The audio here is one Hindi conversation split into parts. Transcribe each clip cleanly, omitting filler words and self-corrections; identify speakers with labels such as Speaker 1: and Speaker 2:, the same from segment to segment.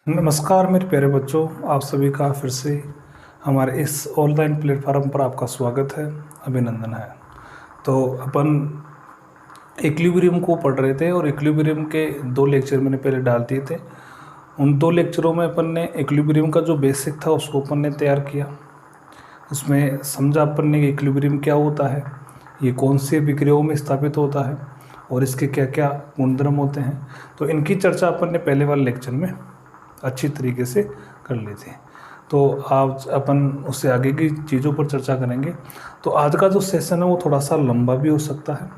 Speaker 1: नमस्कार मेरे प्यारे बच्चों, आप सभी का फिर से हमारे इस ऑनलाइन प्लेटफॉर्म पर आपका स्वागत है, अभिनंदन है। तो अपन इक्विलिब्रियम को पढ़ रहे थे और इक्विलिब्रियम के 2 लेक्चर मैंने पहले डाल दिए थे। उन 2 लेक्चरों में अपन ने इक्विलिब्रियम का जो बेसिक था उसको अपन ने तैयार किया। उसमें समझा अपन ने कि इक्विलिब्रियम क्या होता है, ये कौन से विक्रियाओं में स्थापित होता है और इसके क्या क्या गुणधर्म होते हैं। तो इनकी चर्चा अपन ने पहले वाले लेक्चर में अच्छी तरीके से कर ली थी। तो आज अपन उससे आगे की चीज़ों पर चर्चा करेंगे। तो आज का जो सेशन है वो थोड़ा सा लंबा भी हो सकता है,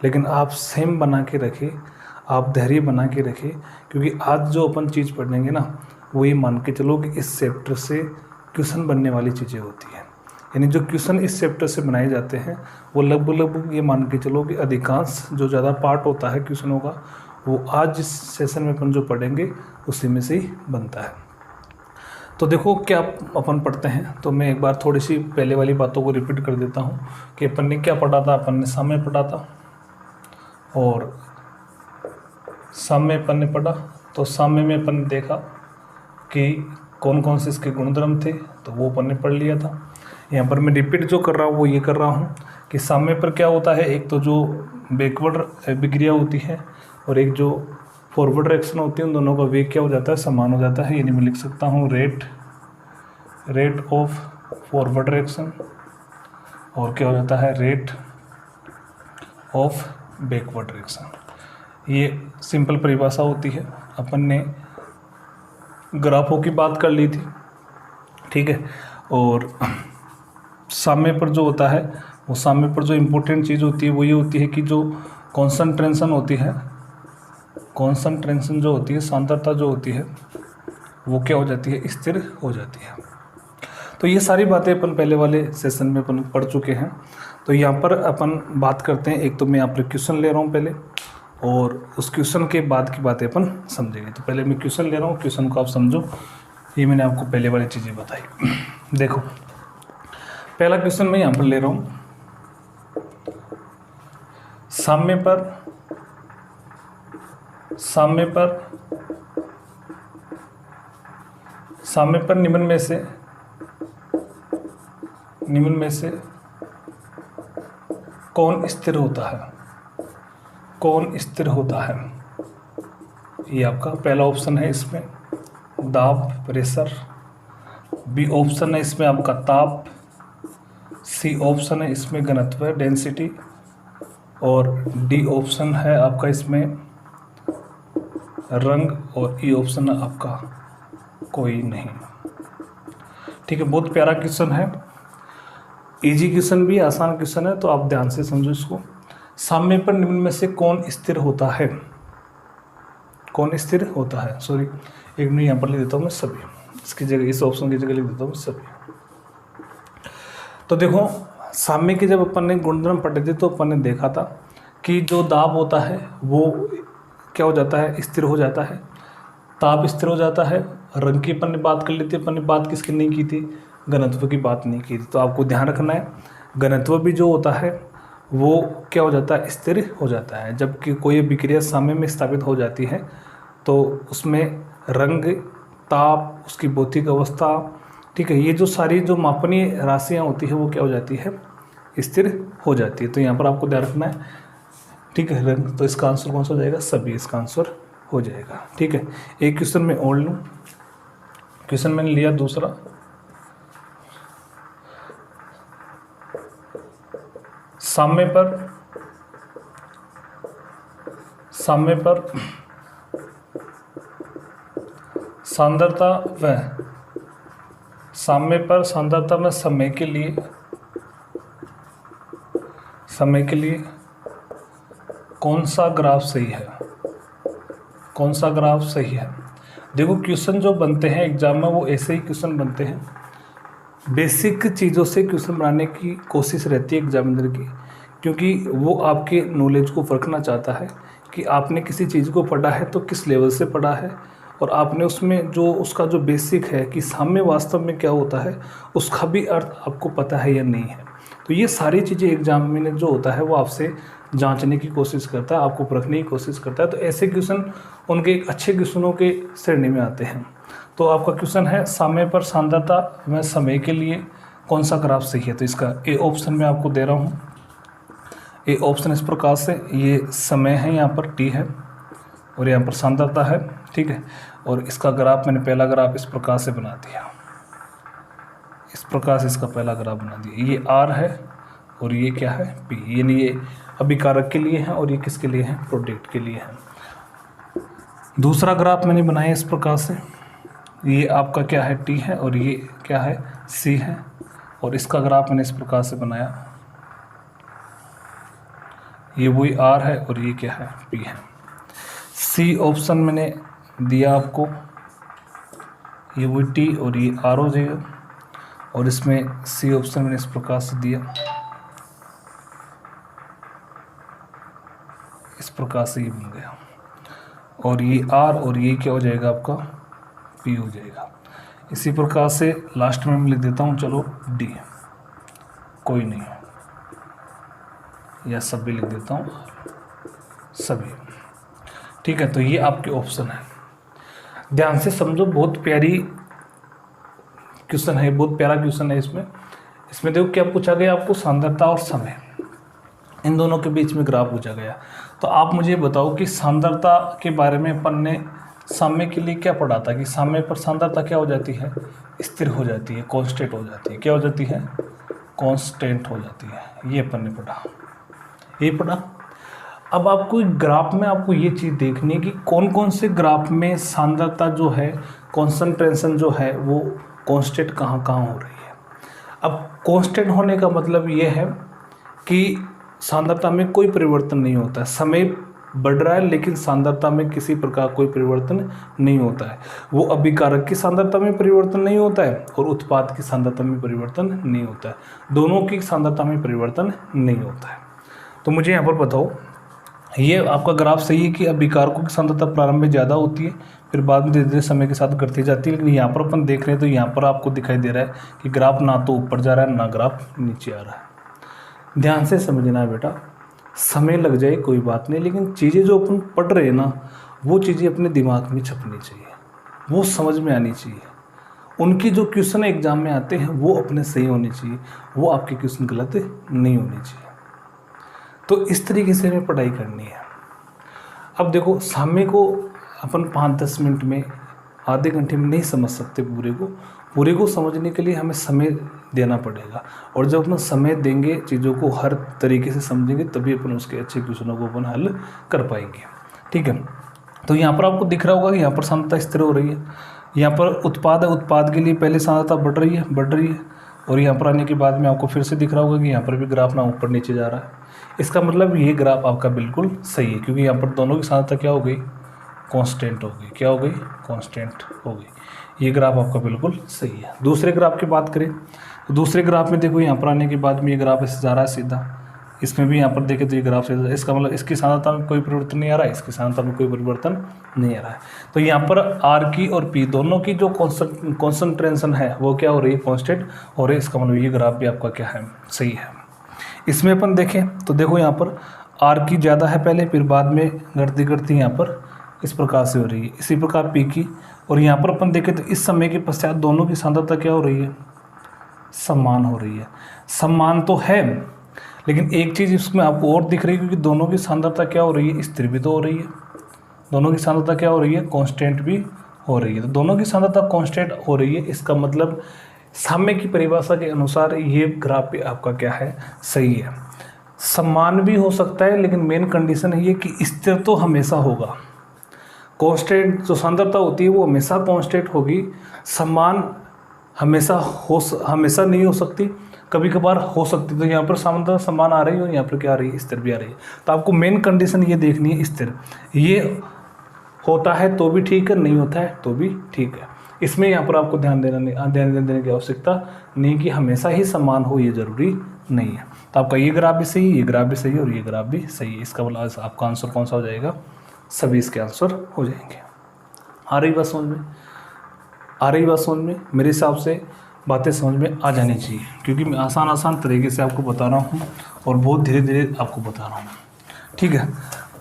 Speaker 1: लेकिन आप सेम बना के रखें, आप धैर्य बना के रखें, क्योंकि आज जो अपन चीज़ पढ़ेंगे ना वो ये मान के चलो कि इस चैप्टर से क्वेश्चन बनने वाली चीज़ें होती हैं। यानी जो क्वेश्चन इस चैप्टर से बनाए जाते हैं वो लगभग ये मान के चलो कि अधिकांश जो ज़्यादा पार्ट होता है क्वेश्चनों का वो आज जिस सेशन में अपन जो पढ़ेंगे उसी में से ही बनता है। तो देखो क्या अपन पढ़ते हैं। तो मैं एक बार थोड़ी सी पहले वाली बातों को रिपीट कर देता हूँ कि अपन ने क्या पढ़ा था। अपन ने साम्य पढ़ा था और साम्य अपन ने पढ़ा। तो साम्य में अपन ने देखा कि कौन कौन से इसके गुणधर्म थे, तो वो अपन ने पढ़ लिया था। यहाँ पर मैं रिपीट जो कर रहा हूँ वो ये कर रहा हूँ कि साम्य पर क्या होता है, एक तो जो बैकवर्ड विक्रिया होती है और एक जो फॉरवर्ड रिएक्शन होती है, उन दोनों का वेग क्या हो जाता है, समान हो जाता है। यानी मैं लिख सकता हूँ रेट ऑफ फॉरवर्ड रिएक्शन और क्या हो जाता है, रेट ऑफ बैकवर्ड रिएक्शन। ये सिंपल परिभाषा होती है। अपन ने ग्राफों की बात कर ली थी, ठीक है। और साम्य पर जो होता है वो साम्य पर जो इम्पोर्टेंट चीज़ होती है वो ये होती है कि जो कॉन्सन्ट्रेशन होती है, कॉन्सन्ट्रेशन जो होती है, सांद्रता जो होती है वो क्या हो जाती है, स्थिर हो जाती है। तो ये सारी बातें अपन पहले वाले सेशन में अपन पढ़ चुके हैं। तो यहाँ पर अपन बात करते हैं, एक तो मैं यहाँ पर क्वेश्चन ले रहा हूँ पहले और उस क्वेश्चन के बाद की बातें अपन समझेंगे। तो पहले मैं क्वेश्चन ले रहा हूँ, क्वेश्चन को आप समझो। ये मैंने आपको पहले वाली चीज़ें बताई। देखो पहला क्वेश्चन मैं यहाँ पर ले रहा हूँ, साम्य पर निम्न में से कौन स्थिर होता है, कौन स्थिर होता है। ये आपका पहला ऑप्शन है, इसमें दाब प्रेशर। बी ऑप्शन है इसमें आपका ताप। सी ऑप्शन है इसमें घनत्व डेंसिटी और डी ऑप्शन है आपका इसमें रंग और ई ऑप्शन है आपका कोई नहीं। ठीक है, बहुत प्यारा क्वेश्चन है, इजी क्वेश्चन भी, आसान क्वेश्चन है, तो आप ध्यान से समझो इसको। साम्य पर निम्न में से कौन स्थिर होता है, कौन स्थिर होता है। सॉरी, एक मिनट यहाँ पर लिख देता हूँ मैं सभी, इसकी जगह, इस ऑप्शन की जगह लिख देता हूँ सभी। तो देखो साम्य की जब अपन ने गुणधर्म पढ़े थे तो अपन ने देखा था कि जो दाब होता है वो क्या हो जाता है, स्थिर हो जाता है। ताप स्थिर हो जाता है। रंग की अपन ने बात कर ली थी, अपन ने बात किसकी नहीं की थी, घनत्व की बात नहीं की थी। तो आपको ध्यान रखना है, घनत्व भी जो होता है वो क्या हो जाता है, स्थिर हो जाता है। जबकि कोई विक्रिया साम्य में स्थापित हो जाती है तो उसमें रंग, ताप, उसकी भौतिक अवस्था, ठीक है, ये जो सारी जो मापनीय राशियाँ होती है वो क्या हो जाती है, स्थिर हो जाती है। तो यहाँ पर आपको ध्यान रखना है, ठीक है। रंग, तो इसका आंसर कौन सा हो जाएगा, सभी इसका आंसर हो जाएगा। ठीक है, एक क्वेश्चन मैं और लूँ। क्वेश्चन मैंने लिया दूसरा, साम्य पर सांद्रता व समय के लिए कौन सा ग्राफ सही है, कौन सा ग्राफ सही है। देखो क्वेश्चन जो बनते हैं एग्जाम में वो ऐसे ही क्वेश्चन बनते हैं, बेसिक चीज़ों से क्वेश्चन बनाने की कोशिश रहती है एग्जामिनर की, क्योंकि वो आपके नॉलेज को परखना चाहता है कि आपने किसी चीज़ को पढ़ा है तो किस लेवल से पढ़ा है और आपने उसमें जो उसका जो बेसिक है कि साम्य वास्तव में क्या होता है उसका भी अर्थ आपको पता है या नहीं है। तो ये सारी चीज़ें एग्जामिनर जो होता है वो आपसे जांचने की कोशिश करता है, आपको परखने की कोशिश करता है। तो ऐसे क्वेश्चन उनके एक अच्छे क्वेश्चनों के श्रेणी में आते हैं। तो आपका क्वेश्चन है समय पर सांद्रता में समय के लिए कौन सा ग्राफ सही है। तो इसका ए ऑप्शन मैं आपको दे रहा हूँ। ए ऑप्शन इस प्रकार से, ये समय है, यहाँ पर टी है और यहाँ पर सांद्रता है, ठीक है। और इसका ग्राफ मैंने पहला ग्राफ इस प्रकार से बना दिया, इस प्रकार से इसका पहला ग्राफ बना दिया। ये आर है और ये क्या है, पी। यानी ये अभिकारक के लिए है और ये किसके लिए है, प्रोडक्ट के लिए है। दूसरा ग्राफ मैंने बनाया इस प्रकार से, ये आपका क्या है, टी है और ये क्या है, सी है। और इसका ग्राफ मैंने इस प्रकार से बनाया, ये वही आर है और ये क्या है, पी है। सी ऑप्शन मैंने दिया आपको, ये वही टी और ये आर हो जाएगा। और इसमें सी ऑप्शन मैंने इस प्रकार से दिया, इस प्रकार से ये बन गया। और ये आर और ये क्या हो जाएगा, आपका पी हो जाएगा। इसी प्रकार से लास्ट में मैं लिख देता हूँ, चलो डी, कोई नहीं, या सभी लिख देता हूँ, सभी, ठीक है। तो ये आपके ऑप्शन है, ध्यान से समझो, बहुत प्यारी क्वेश्चन है, बहुत प्यारा क्वेश्चन है। इसमें देखो क्या पूछा गया आपको, सांद्रता और समय, इन दोनों के बीच में ग्राफ पूछा गया। तो आप मुझे बताओ कि सांद्रता के बारे में अपन ने समय के लिए क्या पढ़ा था कि समय पर सांद्रता क्या हो जाती है, स्थिर हो जाती है, कांस्टेंट हो जाती है। क्या हो जाती है, कांस्टेंट हो जाती है। ये अपन ने पढ़ा, ये पढ़ा। अब आपको ग्राफ में आपको ये चीज़ देखनी है कि कौन कौन से ग्राफ में सांद्रता जो है, कॉन्सेंट्रेशन जो है, वो कांस्टेंट कहाँ कहाँ हो रही है। अब कांस्टेंट होने का मतलब ये है कि सांद्रता में कोई परिवर्तन नहीं होता है, समय बढ़ रहा है लेकिन सांद्रता में किसी प्रकार कोई परिवर्तन नहीं होता है। वो अभिकारक की सांद्रता में परिवर्तन नहीं होता है और उत्पाद की सांद्रता में परिवर्तन नहीं होता है, दोनों की सांद्रता में परिवर्तन नहीं होता है। तो मुझे यहाँ पर बताओ, ये आपका ग्राफ सही है कि अभिकारकों की सांद्रता प्रारंभ में ज़्यादा होती है, फिर बाद में धीरे धीरे समय के साथ घटती जाती है। लेकिन यहाँ पर अपन देख रहे हैं तो यहाँ पर आपको दिखाई दे रहा है कि ग्राफ ना तो ऊपर जा रहा है ना ग्राफ नीचे आ रहा है। ध्यान से समझना है बेटा, समय लग जाए कोई बात नहीं, लेकिन चीज़ें जो अपन पढ़ रहे हैं ना, वो चीज़ें अपने दिमाग में छपनी चाहिए, वो समझ में आनी चाहिए। उनकी जो क्वेश्चन एग्जाम में आते हैं वो अपने सही होने चाहिए, वो आपके क्वेश्चन गलत नहीं होने चाहिए। तो इस तरीके से हमें पढ़ाई करनी है। अब देखो, सामने को अपन 5-10 मिनट में, आधे घंटे में नहीं समझ सकते पूरे को समझने के लिए हमें समय देना पड़ेगा। और जब अपन समय देंगे, चीज़ों को हर तरीके से समझेंगे, तभी अपन उसके अच्छे क्वेश्चनों को अपन हल कर पाएंगे, ठीक है। तो यहाँ पर आपको दिख रहा होगा कि यहाँ पर सांद्रता स्थिर हो रही है, यहाँ पर उत्पाद है, उत्पाद के लिए पहले सांद्रता बढ़ रही है। और यहाँ पर आने के बाद में आपको फिर से दिख रहा होगा कि यहाँ पर भी ग्राफ ना ऊपर नीचे जा रहा है। इसका मतलब ये ग्राफ आपका बिल्कुल सही है, क्योंकि यहाँ पर दोनों की सांद्रता क्या हो गई, कांस्टेंट हो गई। क्या हो गई, कांस्टेंट हो गई। ये ग्राफ आपका बिल्कुल सही है। दूसरे ग्राफ की बात करें तो दूसरे ग्राफ में देखो, यहाँ पर आने के बाद में ये ग्राफ ऐसे जा रहा है सीधा, इसमें भी यहाँ पर देखें तो ये ग्राफ से, इसका मतलब इसकी सांद्रता में कोई परिवर्तन नहीं आ रहा है, इसकी सांद्रता में कोई परिवर्तन नहीं आ रहा है। तो यहाँ पर आर की और पी दोनों की जो कॉन्सेंट्रेशन है वो क्या हो रही है, कांस्टेंट हो रही है। इसका मतलब ये ग्राफ भी आपका क्या है, सही है। इसमें अपन देखें तो देखो, यहाँ पर आर की ज़्यादा है पहले, फिर बाद में घटती यहाँ पर इस प्रकार से हो रही है। इसी प्रकार पी की, और यहाँ पर अपन देखें तो इस समय के पश्चात दोनों की सांद्रता क्या हो रही है, समान हो रही है। समान तो है, लेकिन एक चीज़ इसमें आपको और दिख रही है, क्योंकि दोनों की सांद्रता क्या हो रही है, स्थिर भी तो हो रही है। दोनों की सांद्रता क्या हो रही है, कांस्टेंट भी हो रही है। तो दोनों की सांद्रता कांस्टेंट हो रही है, इसका मतलब साम्य की परिभाषा के अनुसार ये ग्राफ भी आपका क्या है, सही है। समान भी हो सकता है, लेकिन मेन कंडीशन है ये कि स्थिर तो हमेशा होगा। कांस्टेंट जो सांद्रता होती है वो हमेशा कांस्टेंट होगी, समान हमेशा नहीं हो सकती, कभी कभार हो सकती। तो यहाँ पर सांद्रता समान आ रही है और यहाँ पर क्या आ रही है, स्थिर भी आ रही है। तो आपको मेन कंडीशन ये देखनी है, स्थिर। ये होता है तो भी ठीक है, नहीं होता है तो भी ठीक है। इसमें यहाँ पर आपको ध्यान देने की आवश्यकता नहीं कि हमेशा ही समान हो, ये जरूरी नहीं है। तो आपका ये ग्राफ भी सही है, ये ग्राफ भी सही है और ये ग्राफ भी सही है। इसका मतलब आपका आंसर कौन सा हो जाएगा, सभी इसके आंसर हो जाएंगे। आ रही बात समझ में? मेरे हिसाब से बातें समझ में आ जानी चाहिए, क्योंकि मैं आसान तरीके से आपको बता रहा हूँ और बहुत धीरे धीरे आपको बता रहा हूँ। ठीक है,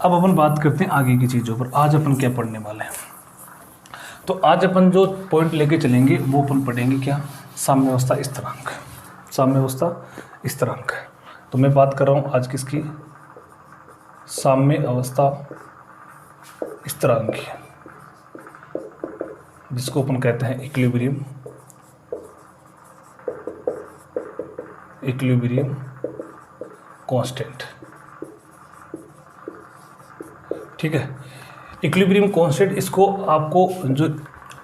Speaker 1: अब अपन बात करते हैं आगे की चीज़ों पर। आज अपन क्या पढ़ने वाले हैं, तो आज अपन जो पॉइंट लेके चलेंगे वो अपन पढ़ेंगे क्या, साम्यावस्था स्थिरांक। साम्यावस्था स्थिरांक, तो मैं बात कर रहा हूँ आज किसकी, साम्य अवस्था स्थिरांक, जिसको अपन कहते हैं इक्विलिब्रियम कांस्टेंट। ठीक है, इक्विलिब्रियम कांस्टेंट, इसको आपको जो,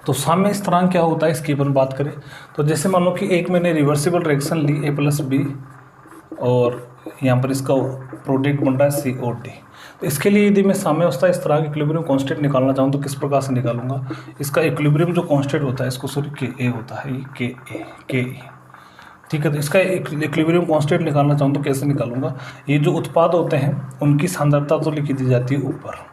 Speaker 1: तो साम्य स्थिरांक क्या होता है इसकी अपन बात करें तो जैसे मान लो कि एक मैंने रिवर्सिबल रिएक्शन ली A+B और यहाँ पर इसका प्रोडक्ट बन रहा है COD। तो इसके लिए यदि मैं साम्यावस्था स्थिरांक इक्विलिब्रियम कांस्टेंट निकालना चाहूँ तो किस प्रकार से निकालूंगा, इसका इक्विलिब्रियम जो कांस्टेंट होता है इसको सॉरी KA होता है, ये KE। ठीक है, तो इसका इक्विलिब्रियम कांस्टेंट निकालना चाहूँ तो कैसे निकालूंगा, ये जो उत्पाद होते हैं उनकी सांद्रता तो लिखी दी जाती है ऊपर,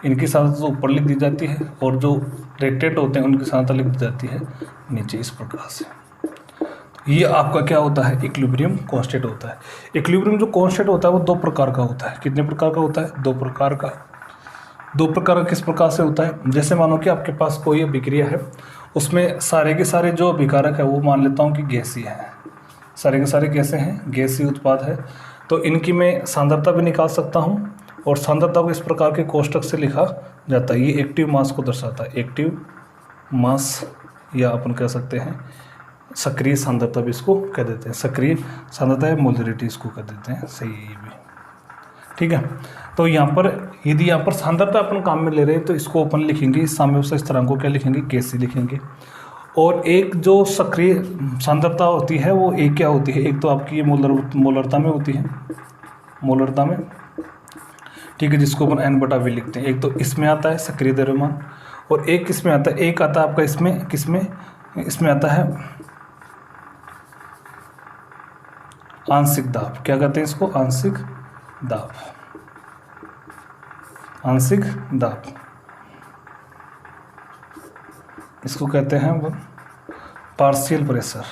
Speaker 1: इनकी सांद्रता तो ऊपर लिख दी जाती है, और जो रिएक्टेंट होते हैं उनकी सांद्रता लिख दी जाती है नीचे, इस प्रकार से। ये आपका क्या होता है, इक्विलिब्रियम कांस्टेंट होता है। इक्विलिब्रियम जो कांस्टेंट होता है वो दो प्रकार का होता है। कितने प्रकार का होता है, दो प्रकार का। किस प्रकार से होता है, जैसे मानो कि आपके पास कोई अभिक्रिया है, उसमें सारे के सारे जो अभिकारक है वो मान लेता हूँ कि गैसीय हैं, सारे के सारे कैसे हैं, गैसीय उत्पाद है। तो इनकी मैं सांद्रता भी निकाल सकता हूँ, और सांद्रता को इस प्रकार के कोष्टक से लिखा जाता है, ये एक्टिव मास को दर्शाता है, एक्टिव मास, या अपन कह सकते हैं सक्रिय सांद्रता भी इसको कह देते हैं, सक्रिय सांद्रता या मोलरिटी इसको कह देते हैं, सही है ये भी। ठीक है, तो यहाँ पर यदि यहाँ पर सांद्रता अपन काम में ले रहे हैं तो इसको अपन लिखेंगे, साम्यावस्था स्थिरांक को क्या लिखेंगे, Kc लिखेंगे। और एक जो सक्रिय सांद्रता होती है वो एक क्या होती है, एक तो आपकी ये मोलरता में होती है, मोलरता में। ठीक है, जिसको अपन N/V लिखते हैं। एक तो इसमें आता है सक्रिय द्रव्यमान, और एक किसमें आता है, एक आता है आपका इसमें, किसमें, इसमें आता है आंशिक दाब। क्या कहते हैं इसको, आंशिक दाब, आंशिक दाब इसको कहते हैं वो पार्शियल प्रेशर,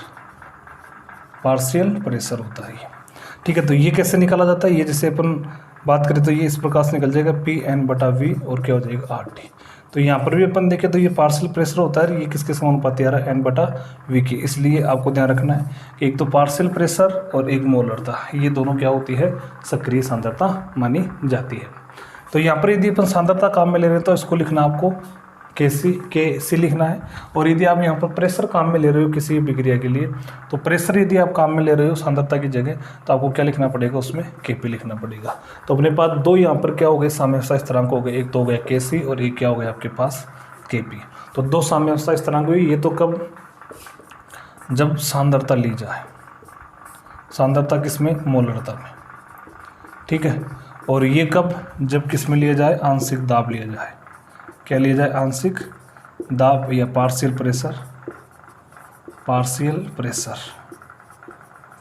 Speaker 1: पार्शियल प्रेशर होता है ये। ठीक है, तो ये कैसे निकाला जाता है, ये जैसे अपन बात करें तो ये इस प्रकार से निकल जाएगा P/N/V और क्या हो जाएगा RT। तो यहाँ पर भी अपन देखें तो ये पार्शियल प्रेशर होता है, ये किसके समानुपाती आ रहा है, N/V की। इसलिए आपको ध्यान रखना है कि एक तो पार्शियल प्रेशर और एक मोलरता, ये दोनों क्या होती है, सक्रिय सांद्रता मानी जाती है। तो यहाँ पर यदि अपन सांद्रता काम में ले रहे हैं तो इसको लिखना आपको Kc लिखना है। और यदि आप यहाँ पर प्रेशर काम में ले रहे हो किसी विक्रिया के लिए, तो प्रेशर यदि आप काम में ले रहे हो सांद्रता की जगह, तो आपको क्या लिखना पड़ेगा, उसमें Kp लिखना पड़ेगा। तो अपने पास दो यहाँ पर क्या हो गए, साम्यावस्था स्थिरांक हो गए, एक तो हो गया Kc और एक क्या हो गया आपके पास Kp। तो दो साम्यावस्था स्थिरांक हुई, ये तो कब, जब सांद्रता ली जाए, सांद्रता किसमें, मोलरता में। ठीक है, और ये कब, जब किस में लिया जाए, आंशिक दाब लिया जाए। क्या लिया जाए, आंशिक दाब या पार्शियल प्रेशर, पार्शियल प्रेशर।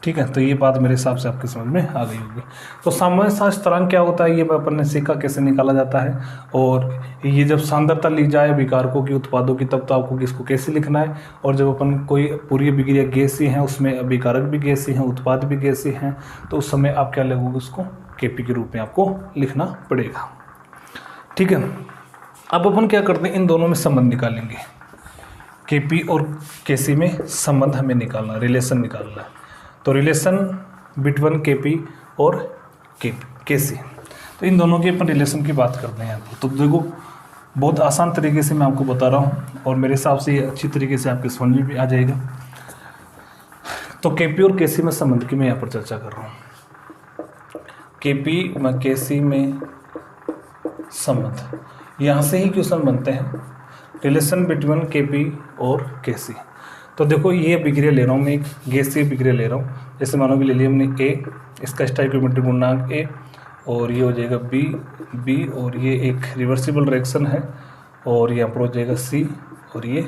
Speaker 1: ठीक है, तो ये बात मेरे हिसाब से आपके समझ में आ गई होगी। तो साम्यावस्था स्थिरांक क्या होता है, ये अपन ने सीखा कैसे निकाला जाता है। और ये जब सांद्रता ली जाए विकारकों की, उत्पादों की, तब तो आपको किसको कैसे लिखना है। और जब अपन कोई पूरी अभिक्रिया गैसीय है, उसमें विकारक भी गैसीय हैं, उत्पाद भी गैसीय हैं, तो उस समय आप क्या लगोगे, उसको Kp के रूप में आपको लिखना पड़ेगा। ठीक है, अब अपन क्या करते हैं, इन दोनों में संबंध निकालेंगे। Kp और Kc में संबंध हमें निकालना, रिलेशन निकालना है। तो रिलेशन बिटवीन Kp और Kc, तो इन दोनों के अपन रिलेशन की बात करते हैं यहाँ पर। तो देखो, बहुत आसान तरीके से मैं आपको बता रहा हूँ, और मेरे हिसाब से ये अच्छी तरीके से आपके समझ में भी आ जाएगा। तो Kp और Kc में संबंध की मैं यहाँ पर चर्चा कर रहा हूँ। Kp व Kc में संबंध, यहाँ से ही क्वेश्चन बनते हैं, रिलेशन बिटवीन Kp और Kc। तो देखो, ये अभिक्रिया ले रहा हूँ मैं, एक गैसीय अभिक्रिया ले रहा हूँ। जैसे मानो कि ले लिया हमने A, इसका स्टोइकियोमेट्रिक गुणांक A, और ये हो जाएगा B, और ये एक रिवर्सिबल रिएक्शन है, और यहाँ पर हो जाएगा C, और ये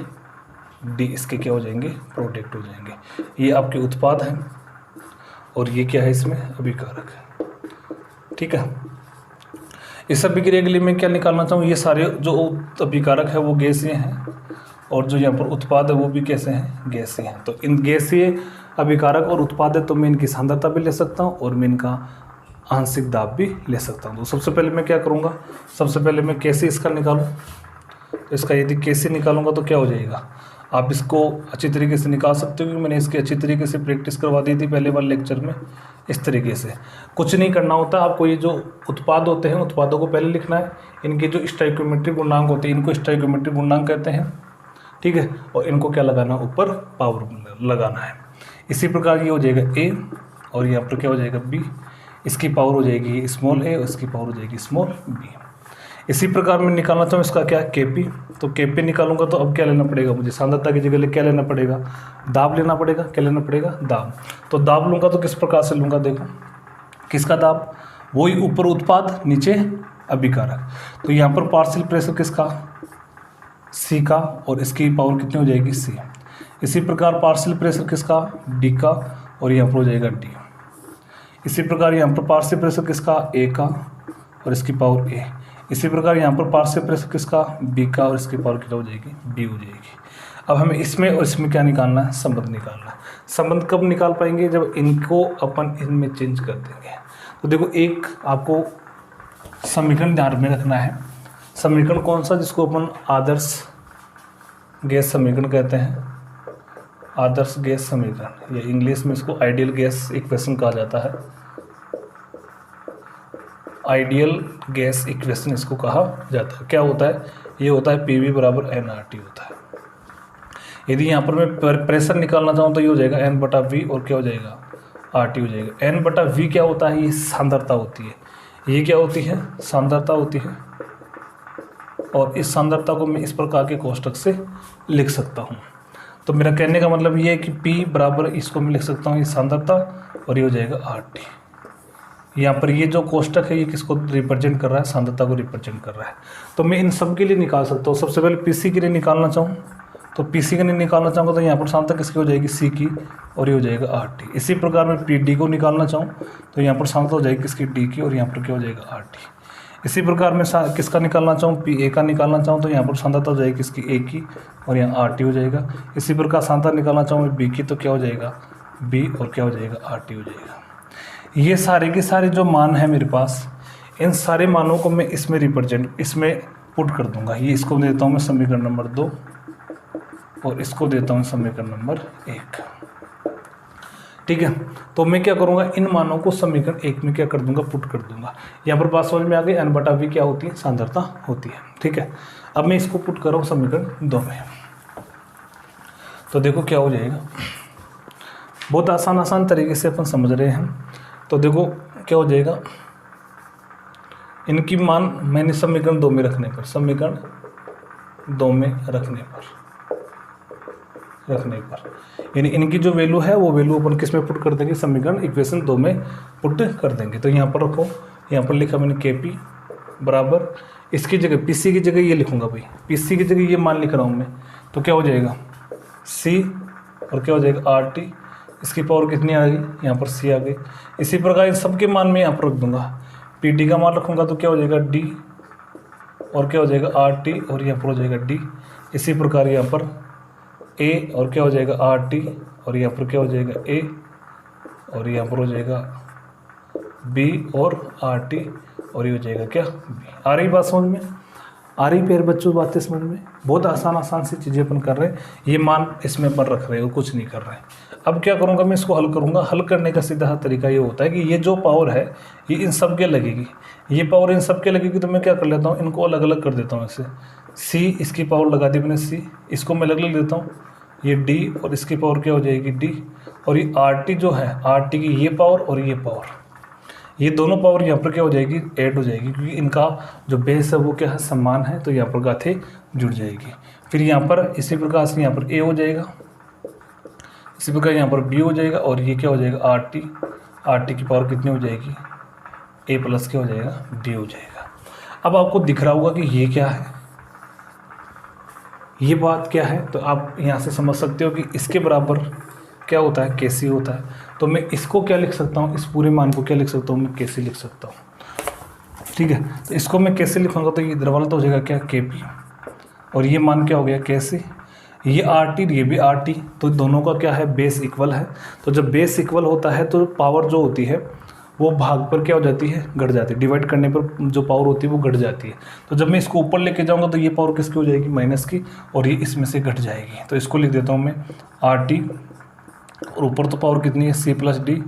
Speaker 1: D, इसके क्या हो जाएंगे, प्रोडक्ट हो जाएंगे। ये आपके उत्पाद हैं, और ये क्या है, इसमें अभिकारक है। ठीक है, इस अभिक्रिया के लिए मैं क्या निकालना चाहूँ, ये सारे जो अभिकारक है वो गैसीय हैं, और जो यहाँ पर उत्पाद है वो भी कैसे हैं, गैसीय हैं। तो इन गैसीय अभिकारक और उत्पाद है तो मैं इनकी सांद्रता भी ले सकता हूँ और मैं इनका आंशिक दाब भी ले सकता हूँ। तो सबसे पहले मैं क्या करूँगा, सबसे पहले मैं कैसे इसका निकालूँ। तो इसका यदि कैसे निकालूंगा तो क्या हो जाएगा, आप इसको अच्छी तरीके से निकाल सकते हो क्योंकि मैंने इसकी अच्छी तरीके से प्रैक्टिस करवा दी थी पहले वाले लेक्चर में। इस तरीके से कुछ नहीं करना होता, आपको ये जो उत्पाद होते हैं उत्पादों को पहले लिखना है, इनके जो स्टोइकियोमेट्रिक गुणांक होते हैं इनको स्टोइकियोमेट्रिक गुणांक कहते हैं, ठीक है। और इनको क्या लगाना, ऊपर पावर लगाना है। इसी प्रकार ये हो जाएगा ए और यहाँ पर क्या हो जाएगा बी, इसकी पावर हो जाएगी स्मॉल ए और इसकी पावर हो जाएगी स्मॉल बी। इसी प्रकार मैं निकालना चाहूँ इसका क्या, केपी। तो केपी निकालूंगा तो अब क्या लेना पड़ेगा मुझे, सांद्रता की जगह क्या लेना पड़ेगा, दाब लेना पड़ेगा। क्या लेना पड़ेगा, दाब। तो दाब लूँगा तो किस प्रकार से लूँगा, देखो किसका दाब, वही ऊपर उत्पाद नीचे अभिकारक। तो यहाँ पर पार्शियल प्रेशर किसका, सी का, और इसकी पावर कितनी हो जाएगी सी। इसी प्रकार पार्शियल प्रेशर किसका, डी का, और यहाँ पर हो जाएगा डी। इसी प्रकार यहाँ पर पार्शियल प्रेशर किसका, ए का, और इसकी पावर ए। इसी प्रकार यहाँ पर पार्शियल प्रेशर किसका, बी का, और इसकी पावर कितना हो जाएगी, बी हो जाएगी। अब हमें इसमें और इसमें क्या निकालना है, संबंध निकालना है। संबंध कब निकाल पाएंगे, जब इनको अपन इनमें चेंज कर देंगे। तो देखो एक आपको समीकरण ध्यान में रखना है। समीकरण कौन सा, जिसको अपन आदर्श गैस समीकरण कहते हैं, आदर्श गैस समीकरण, या इंग्लिश में इसको आइडियल गैस इक्वेशन कहा जाता है। आइडियल गैस इक्वेशन इसको कहा जाता है। क्या होता है, ये होता है PV बराबर nRT होता है। यदि यहाँ पर मैं प्रेशर निकालना चाहूँ तो ये हो जाएगा N/V और क्या हो जाएगा, RT हो जाएगा। N/V क्या होता है, ये सांद्रता होती है। ये क्या होती है, सांद्रता होती है। और इस सांद्रता को मैं इस प्रकार के कोष्ठक से लिख सकता हूँ। तो मेरा कहने का मतलब ये है कि P बराबर, इसको मैं लिख सकता हूँ ये सांद्रता, और ये हो जाएगा RT। यहाँ पर ये जो कोष्ठक है ये किसको रिप्रेजेंट कर रहा है, सांद्रता को रिप्रेजेंट कर रहा है। तो मैं इन सब के लिए निकाल सकता हूँ। सबसे पहले PC के लिए निकालना चाहूँ तो PC के लिए निकालना चाहूँगा तो यहाँ पर सांद्रता किसकी हो जाएगी, C की, और ये हो जाएगा RT। इसी प्रकार मैं PD को निकालना चाहूँ तो यहाँ पर सांद्रता हो जाएगी किसकी, D की, और यहाँ पर क्या हो जाएगा, RT। इसी प्रकार मैं किसका निकालना चाहूँ, PA का निकालना चाहूँ तो यहाँ पर सांद्रता हो जाएगी किसकी, A की, और यहाँ RT हो जाएगा। इसी प्रकार सांद्रता निकालना चाहूँ मैं B की तो क्या हो जाएगा, B, और क्या हो जाएगा, RT हो जाएगा। ये सारे के सारे जो मान हैं मेरे पास, इन सारे मानों को मैं इसमें पुट कर दूंगा। ये इसको देता हूँ मैं समीकरण नंबर 2 और इसको देता हूँ समीकरण नंबर 1, ठीक है। तो मैं क्या करूँगा, इन मानों को समीकरण 1 में क्या कर दूंगा, पुट कर दूंगा। यहाँ पर बात समझ में आ गई, N/V क्या होती है, सांद्रता होती है, ठीक है। अब मैं इसको पुट कर रहा हूँ समीकरण 2 में। तो देखो क्या हो जाएगा, बहुत आसान तरीके से अपन समझ रहे हैं। तो देखो क्या हो जाएगा, इनकी मान मैंने समीकरण 2 में रखने पर, समीकरण 2 में रखने पर यानी इनकी जो वैल्यू है वो वैल्यू अपन किस में पुट कर देंगे, समीकरण इक्वेशन 2 में पुट कर देंगे। तो यहाँ पर रखो, यहाँ पर लिखा मैंने KP बराबर, इसकी जगह PC की जगह ये लिखूंगा भाई, PC की जगह ये मान लिख रहा हूँ मैं। तो क्या हो जाएगा C, और क्या हो जाएगा RT, इसकी पावर कितनी आ गई, यहाँ पर C आ गई। इसी प्रकार इन सबके मान में यहाँ पर रख दूंगा, PD का मान रखूँगा तो क्या हो जाएगा D, और क्या हो जाएगा RT, और यहाँ पर हो जाएगा D। इसी प्रकार यहाँ पर A, और क्या हो जाएगा RT, और यहाँ पर क्या हो जाएगा A, और यहाँ पर हो जाएगा B और RT, और ये हो जाएगा क्या B। आ रही बात समझ में, आ रही प्यारे बच्चों बातें समझ में। बहुत आसान सी चीज़ें अपन कर रहे हैं, ये मान इसमें पर रख रहे हो, कुछ नहीं कर रहे हैं। अब क्या करूँगा, मैं इसको हल करूँगा। हल करने का सीधा तरीका ये होता है कि ये जो पावर है ये इन सब के लगेगी, ये पावर इन सब के लगेगी। तो मैं क्या कर लेता हूँ, इनको अलग अलग कर देता हूँ। ऐसे C, इसकी पावर लगा दी मैंने C, इसको मैं अलग अलग देता हूँ, ये D, और इसकी पावर क्या हो जाएगी D, और ये RT जो है, RT की ये पावर और ये पावर, ये दोनों पावर यहाँ पर क्या हो जाएगी, ऐड हो जाएगी, क्योंकि इनका जो बेस है वो क्या है, समान है। तो यहाँ पर गाठे जुड़ जाएगी। फिर यहाँ पर इसी प्रकार से यहाँ पर A हो जाएगा, इसी प्रकार यहाँ पर B हो जाएगा, और ये क्या हो जाएगा RT की पावर कितनी हो जाएगी, A प्लस क्या हो जाएगा, D हो जाएगा। अब आपको दिख रहा होगा कि ये क्या है, ये बात क्या है। तो आप यहाँ से समझ सकते हो कि इसके बराबर क्या होता है, KC होता है। तो मैं इसको क्या लिख सकता हूँ, इस पूरे मान को क्या लिख सकता हूँ, मैं KC लिख सकता हूँ, ठीक है। तो इसको मैं KC लिखूँगा तो ये इधर वाला तो हो जाएगा क्या, KP, और ये मान क्या हो गया, KC। ये आर टी, ये भी आर टी, तो दोनों का क्या है, बेस इक्वल है। तो जब बेस इक्वल होता है तो पावर जो होती है वो भाग पर क्या हो जाती है, घट जाती है। डिवाइड करने पर जो पावर होती है वो घट जाती है। तो जब मैं इसको ऊपर लेके जाऊंगा तो ये पावर किसकी हो जाएगी, माइनस की, और ये इसमें से घट जाएगी। तो इसको लिख देता हूँ मैं आर टी, और ऊपर तो पावर कितनी है, सी प्लस डी,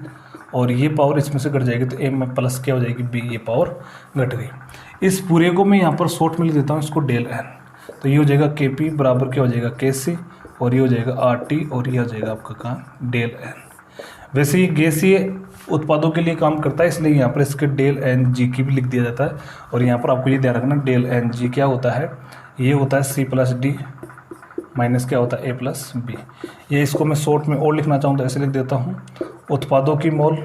Speaker 1: और ये पावर इसमें से घट जाएगी तो ए में प्लस क्या हो जाएगी, बी, ये पावर घट गई। इस पूरे को मैं यहाँ पर शॉर्ट में लिख देता हूँ इसको डेल एन। तो ये हो जाएगा के पी बराबर क्या हो जाएगा, के सी, और ये हो जाएगा आर टी, और ये हो जाएगा आपका काम डेल एन। वैसे ये गैसीय उत्पादों के लिए काम करता है, इसलिए यहाँ पर इसके डेल एन जी की भी लिख दिया जाता है। और यहाँ पर आपको ये ध्यान रखना, डेल एन जी क्या होता है, ये होता है सी प्लस डी माइनस क्या होता है, ए प्लस बी। ये इसको मैं शॉर्ट में और लिखना चाहूँ तो ऐसे लिख देता हूँ, उत्पादों की मोल,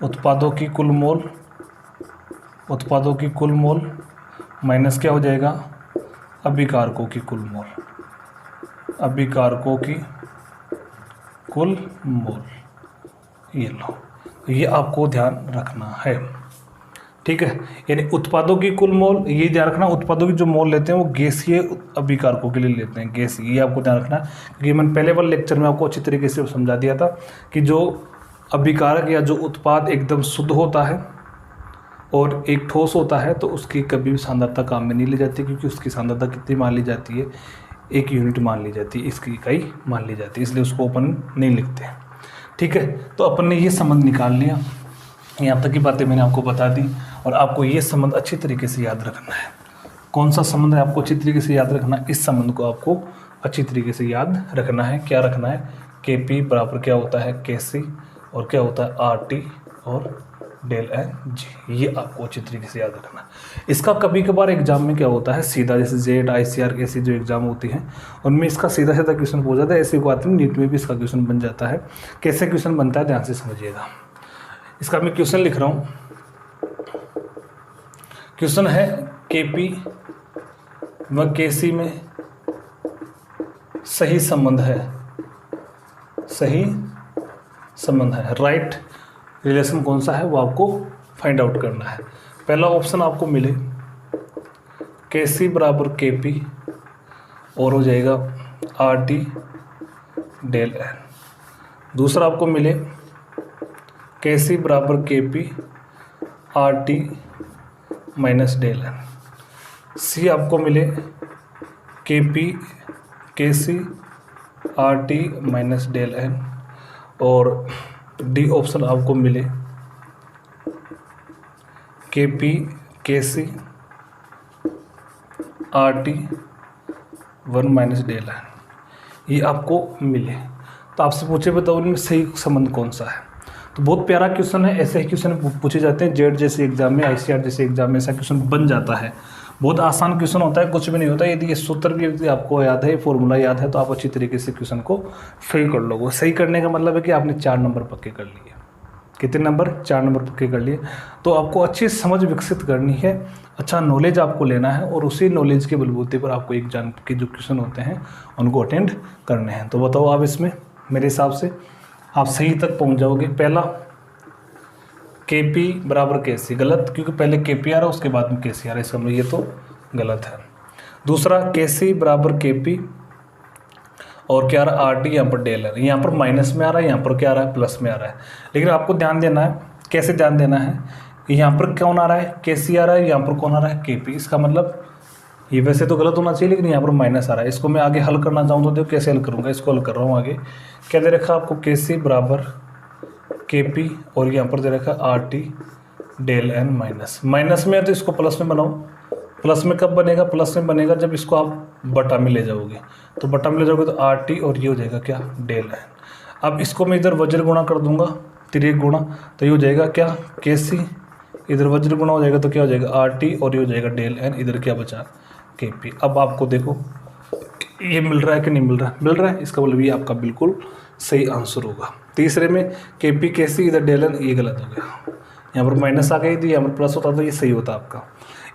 Speaker 1: उत्पादों की कुल मोल, उत्पादों की कुल मोल माइनस क्या हो जाएगा, अभिकारकों की कुल मोल, अभिकारकों की कुल मोल। ये लो, ये आपको ध्यान रखना है, ठीक है। यानी उत्पादों की कुल मोल, ये ध्यान रखना, उत्पादों की जो मोल लेते हैं वो गैसीय अभिकारकों के लिए लेते हैं, गैस, ये आपको ध्यान रखना, क्योंकि मैंने पहले वाले लेक्चर में आपको अच्छी तरीके से समझा दिया था कि जो अभिकारक या जो उत्पाद एकदम शुद्ध होता है और एक ठोस होता है तो उसकी कभी भी सांद्रता काम में नहीं ली जाती, क्योंकि उसकी सांद्रता कितनी मान ली जाती है, 1 यूनिट मान ली जाती है, इसकी इकाई मान ली जाती है, इसलिए उसको अपन नहीं लिखते, ठीक है। तो अपन ने ये संबंध निकाल लिया, यहाँ तक की बातें मैंने आपको बता दी, और आपको ये संबंध अच्छी तरीके से याद रखना है। कौन सा संबंध है आपको अच्छी तरीके से याद रखना है, इस संबंध को आपको अच्छी तरीके से याद रखना है। क्या रखना है, के पी बराबर क्या होता है, के सी, और क्या होता है आर टी और डेल एन जी, ये आपको अच्छी तरीके से याद रखना है। इसका कभी कभार एग्जाम में क्या होता है सीधा, जैसे जेड ICR ऐसी जो एग्जाम होती हैं उनमें इसका सीधा सीधा क्वेश्चन पूछ जाता है, ऐसी बात नहीं, नीट में भी इसका क्वेश्चन बन जाता है। कैसे क्वेश्चन बनता है ध्यान से समझिएगा। इसका मैं क्वेश्चन लिख रहा हूँ, क्वेश्चन है के पी व के सी में सही संबंध है, सही संबंध है, राइट रिलेशन कौन सा है वो आपको फाइंड आउट करना है। पहला ऑप्शन आपको मिले के सी बराबर के पी और हो जाएगा आर टी डेल एन। दूसरा आपको मिले के सी बराबर K P R T minus del N. C आपको मिले K P K C R T minus del N, और डी ऑप्शन आपको मिले K P K C R T 1 minus del N, ये आपको मिले। तो आपसे पूछे बताओ इनमें सही संबंध कौन सा है। तो बहुत प्यारा क्वेश्चन है, ऐसे ही क्वेश्चन पूछे जाते हैं जेड जैसे एग्जाम में, ICR जैसे एग्जाम में ऐसा क्वेश्चन बन जाता है। बहुत आसान क्वेश्चन होता है, कुछ भी नहीं होता। यदि ये सूत्र भी यदि आपको याद है, फॉर्मूला याद है, तो आप अच्छी तरीके से क्वेश्चन को सही कर लोगे। सही करने का मतलब है कि आपने 4 नंबर पक्के कर लिए। कितने नंबर, 4 नंबर पक्के कर लिए। तो आपको अच्छी समझ विकसित करनी है, अच्छा नॉलेज आपको लेना है, और उसी नॉलेज के बलबूते पर आपको एग्जाम के जो क्वेश्चन होते हैं उनको अटेंड करने हैं। तो बताओ आप इसमें मेरे हिसाब से आप सही तक पहुँच जाओगे। पहला के पी बराबर के सी, गलत, क्योंकि पहले के पी आ रहा है उसके बाद में के सी आ रहा है, इसका मतलब ये तो गलत है। दूसरा के सी बराबर के पी और क्या आ रहा है आर टी, यहाँ पर डेल है, यहाँ पर माइनस में आ रहा है, यहाँ पर क्या आ रहा है प्लस में आ रहा है। लेकिन आपको ध्यान देना है, कैसे ध्यान देना है, यहाँ पर कौन आ रहा है के सी आ रहा है, यहाँ पर कौन आ रहा है के पी। इसका मतलब ये वैसे तो गलत होना चाहिए, लेकिन यहाँ पर माइनस आ रहा है। इसको मैं आगे हल करना चाहूँ तो देखो कैसे हल करूँगा। इसको हल कर रहा हूँ आगे। क्या दे रखा आपको के सी बराबर के पी और यहाँ पर दे रखा आर टी डेल एन माइनस। माइनस में है तो इसको प्लस में बनाओ। प्लस में कब बनेगा, प्लस में बनेगा जब इसको आप बटा में ले जाओगे। तो बटा में ले जाओगे तो आर टी और ये हो जाएगा क्या डेल एन। अब इसको मैं इधर वज्र गुणा कर दूंगा, तिर्यक गुणा, तो ये हो जाएगा क्या के सी, इधर वज्र गुणा हो जाएगा तो क्या हो जाएगा आर टी और ये हो जाएगा डेल एन, इधर क्या बचा के पी। अब आपको देखो ये मिल रहा है कि नहीं मिल रहा है, मिल रहा है, इसका मतलब ये आपका बिल्कुल सही आंसर होगा। तीसरे में के पी के सी इधर डेल एन, ये गलत हो गया, यहाँ पर माइनस आ गई थी, यहाँ पर प्लस होता तो ये सही होता आपका।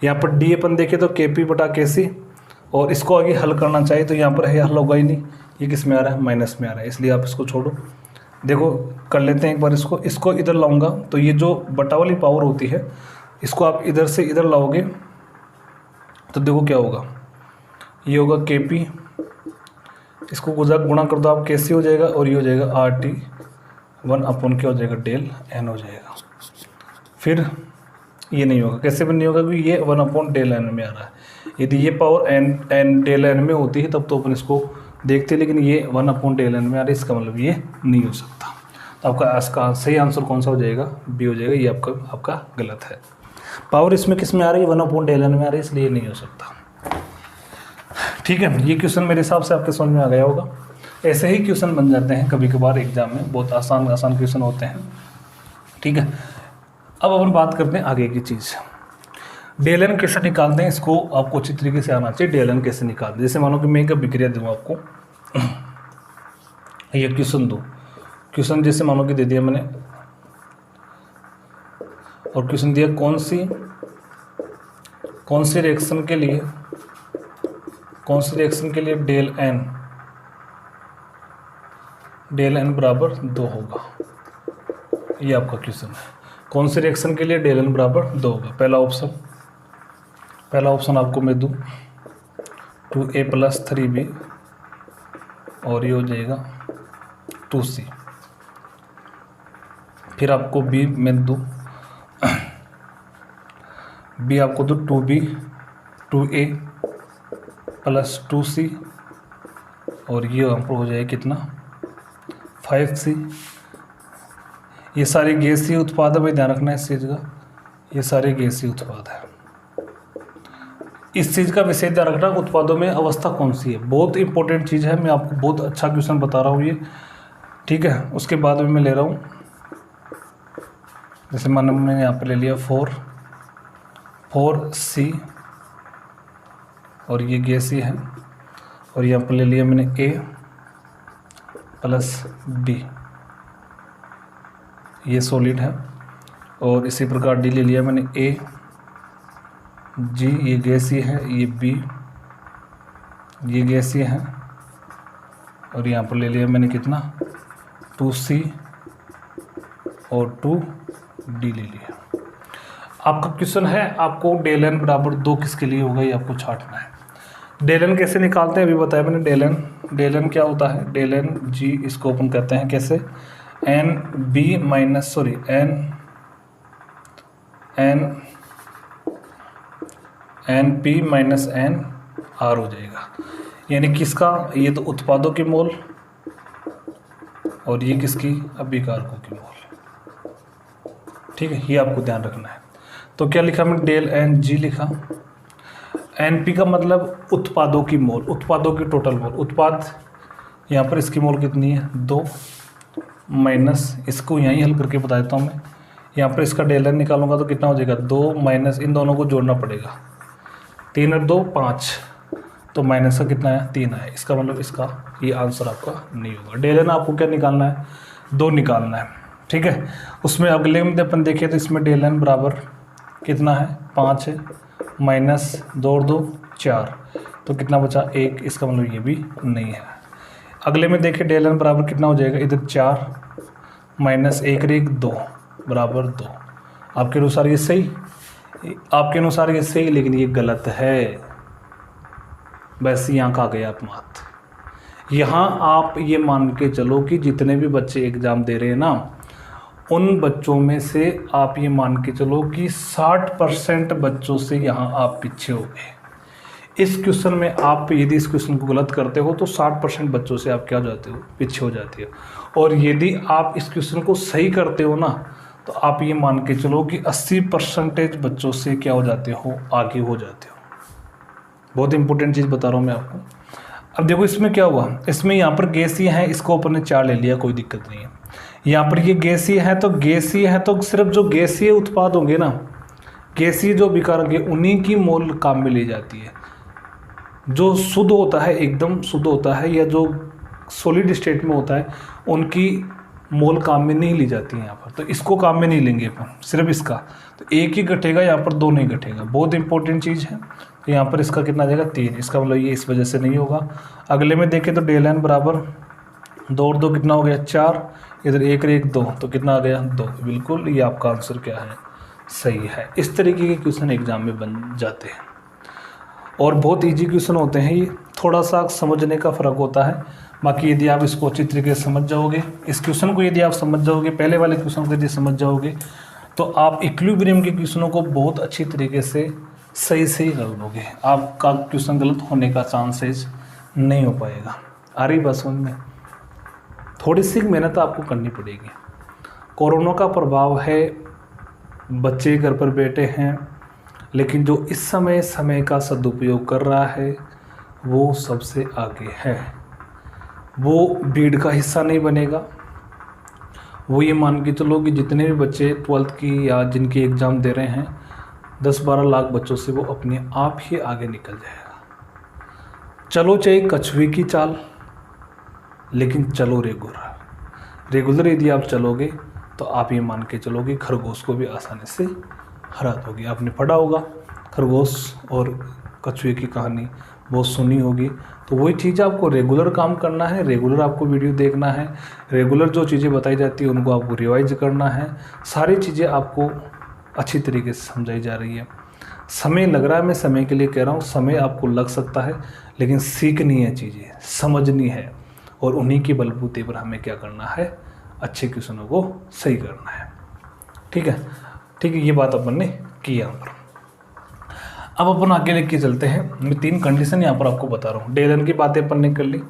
Speaker 1: यहाँ पर डी अपन देखें तो के पी बटा के सी, और इसको आगे हल करना चाहिए तो यहाँ पर है हल होगा ही नहीं, ये किस में आ रहा है माइनस में आ रहा है, इसलिए आप इसको छोड़ो। देखो कर लेते हैं एक बार इसको इधर लाऊंगा तो ये जो बटा वाली पावर होती है इसको आप इधर से इधर लाओगे तो देखो क्या होगा, ये होगा के पी इसको गुणा कर दो आप, कैसे हो जाएगा, और ये हो जाएगा RT 1/, क्या हो जाएगा, डेल n हो जाएगा। फिर ये नहीं होगा, कैसे भी नहीं होगा, क्योंकि ये 1/डेल n में आ रहा है। यदि ये पावर n डेल n में होती है तब तो अपन इसको देखते, लेकिन ये 1/डेल n में आ रहा है, इसका मतलब ये नहीं हो सकता। तो आपका इसका सही आंसर कौन सा हो जाएगा, बी हो जाएगा। ये आपका गलत है। पावर इसमें किस में आ रही है, 1/डेल n में आ रही है, इसलिए नहीं हो सकता। ठीक है, ये क्वेश्चन मेरे हिसाब से आपके समझ में आ गया होगा। ऐसे ही क्वेश्चन बन जाते हैं कभी कभार एग्जाम में, बहुत आसान क्वेश्चन होते हैं। ठीक है, अब अपन बात करते हैं आगे की चीज़। डेल एन कैसे निकालते हैं, इसको आपको अच्छी तरीके से आना चाहिए। डेल एन कैसे निकालते हैं, जैसे मानो कि मैं एक विक्रिया दूँ आपको, ये क्वेश्चन दो, क्वेश्चन जैसे मानो कि दे दिया मैंने, और क्वेश्चन दिया कौन सी रिएक्शन के लिए डेल एन बराबर 2 होगा। ये आपका क्वेश्चन है, कौन से रिएक्शन के लिए डेल एन बराबर 2 होगा। पहला ऑप्शन आपको मैं दूँ 2A + 3B, और ये हो जाएगा 2C। फिर आपको B मैं दूँ, B आपको दूँ 2A + 2C, और ये आपको हो जाएगा कितना, 5C। ये सारे गैसीय उत्पाद है भाई, ध्यान रखना है इस चीज़ का, ये सारे गैसीय उत्पाद है। इस चीज़ का विशेष ध्यान रखना, उत्पादों में अवस्था कौन सी है, बहुत इंपॉर्टेंट चीज़ है। मैं आपको बहुत अच्छा क्वेश्चन बता रहा हूँ ये, ठीक है। उसके बाद में मैं ले रहा हूँ, जैसे मानो मैंने यहाँ पर ले लिया 4C, और ये गैसीय है, और यहाँ पर ले लिया मैंने A + B, ये सॉलिड है, और इसी प्रकार D ले लिया मैंने A, G ये गैसीय है, ये B ये गैसीय है, और यहाँ पर ले लिया मैंने कितना 2C और 2D ले लिया। आपका क्वेश्चन है, आपको डेल एन बराबर 2 किसके लिए होगा, ये आपको छांटना है। डेल एन कैसे निकालते हैं अभी बताया मैंने। डेल एन क्या होता है, डेल एन जी, इसको अपन कहते हैं कैसे, NP - NR हो जाएगा। यानी किसका, ये तो उत्पादों के मोल, और ये किसकी, अभिकारकों की मोल। ठीक है, ये आपको ध्यान रखना है। तो क्या लिखा मैंने, डेल एन जी लिखा। NP का मतलब उत्पादों की मोल, उत्पादों की टोटल मोल। उत्पाद यहाँ पर इसकी मोल कितनी है 2, माइनस इसको यहीं हल करके बता देता हूँ मैं। यहाँ पर इसका डेल एन निकालूंगा तो कितना हो जाएगा 2 माइनस इन दोनों को जोड़ना पड़ेगा, 3 और 2 5, तो माइनस का कितना है 3 है। इसका मतलब इसका ये आंसर आपका नहीं होगा। डेल एन आपको क्या निकालना है, 2 निकालना है। ठीक है, उसमें अगले में अपन देखें तो इसमें डेल एन बराबर कितना है 5 है, माइनस 2 और 2 4, तो कितना बचा 1, इसका मतलब ये भी नहीं है। अगले में देखें डेल एन बराबर कितना हो जाएगा, इधर 4 माइनस 1 और 1 2 बराबर 2। आपके अनुसार ये सही, लेकिन ये गलत है। बस यहाँ का आ गया आप मात। यहाँ आप ये मान के चलो कि जितने भी बच्चे एग्ज़ाम दे रहे हैं ना, उन बच्चों में से आप ये मान के चलो कि 60% बच्चों से यहाँ आप पीछे हो गए। इस क्वेश्चन में आप यदि इस क्वेश्चन को गलत करते हो तो 60% बच्चों से आप क्या हो जाते हो, पीछे हो जाते हो। और यदि आप इस क्वेश्चन को सही करते हो ना, तो आप ये मान के चलो कि 80% बच्चों से क्या हो जाते हो, आगे हो जाते हो। बहुत इंपॉर्टेंट चीज़ बता रहा हूँ मैं आपको। अब देखो इसमें क्या हुआ, इसमें यहाँ पर गैसीय है, इसको अपन ने 4 ले लिया, कोई दिक्कत नहीं है। यहाँ पर ये गैसीय है तो सिर्फ जो गैसीय उत्पाद होंगे ना, गैसीय जो विकारक है, उन्हीं की मोल काम में ली जाती है। जो शुद्ध होता है, एकदम शुद्ध होता है, या जो सॉलिड स्टेट में होता है, उनकी मोल काम में नहीं ली जाती है यहाँ पर। तो इसको काम में नहीं लेंगे अपन, सिर्फ इसका। तो 1 ही घटेगा, यहाँ पर 2 नहीं घटेगा। बहुत इंपॉर्टेंट चीज़ है। तो यहाँ पर इसका कितना आ जाएगा 3, इसका मतलब ये इस वजह से नहीं होगा। अगले में देखें तो डेल एन बराबर 2 और 2 कितना हो गया 4, इधर 1 और 1 2, तो कितना आ गया 2। बिल्कुल, ये आपका आंसर क्या है, सही है। इस तरीके के क्वेश्चन एग्जाम में बन जाते हैं। और बहुत इजी क्वेश्चन होते हैं ये, थोड़ा सा समझने का फ़र्क होता है। बाकी यदि आप इसको अच्छी तरीके से समझ जाओगे, इस क्वेश्चन को यदि आप समझ जाओगे, पहले वाले क्वेश्चन को यदि समझ जाओगे, तो आप इक्विलिब्रियम के क्वेश्चनों को बहुत अच्छी तरीके से सही कर लोगे। आपका क्वेश्चन गलत होने का चांसेस नहीं हो पाएगा। आ रही बात समझ में? थोड़ी सी मेहनत आपको करनी पड़ेगी। कोरोना का प्रभाव है, बच्चे घर पर बैठे हैं, लेकिन जो इस समय का सदुपयोग कर रहा है वो सबसे आगे है। वो भीड़ का हिस्सा नहीं बनेगा। वो ये मान के चलो कि जितने भी बच्चे 12th की या जिनकी एग्ज़ाम दे रहे हैं, 10-12 लाख बच्चों से वो अपने आप ही आगे निकल जाएगा। चलो चाहे कछुए की चाल, लेकिन चलो रेगुलर यदि आप चलोगे तो आप ये मान के चलोगे खरगोश को भी आसानी से हरा दोगे। आपने पढ़ा होगा खरगोश और कछुए की कहानी, बहुत सुनी होगी। तो वही चीज़ आपको रेगुलर काम करना है, रेगुलर आपको वीडियो देखना है, रेगुलर जो चीज़ें बताई जाती है उनको आपको रिवाइज करना है। सारी चीज़ें आपको अच्छी तरीके से समझाई जा रही है। समय लग रहा है, मैं समय के लिए कह रहा हूँ, समय आपको लग सकता है, लेकिन सीखनी है, चीज़ें समझनी है, और उन्हीं के बलबूते पर हमें क्या करना है, अच्छे क्वेश्चनों को सही करना है। ठीक है, ये बात अपन ने की यहाँ पर। अब अपन आगे लेके चलते हैं। मैं 3 कंडीशन यहाँ पर आपको बता रहा हूँ। डेल एन की बातें अपन ने कर ली।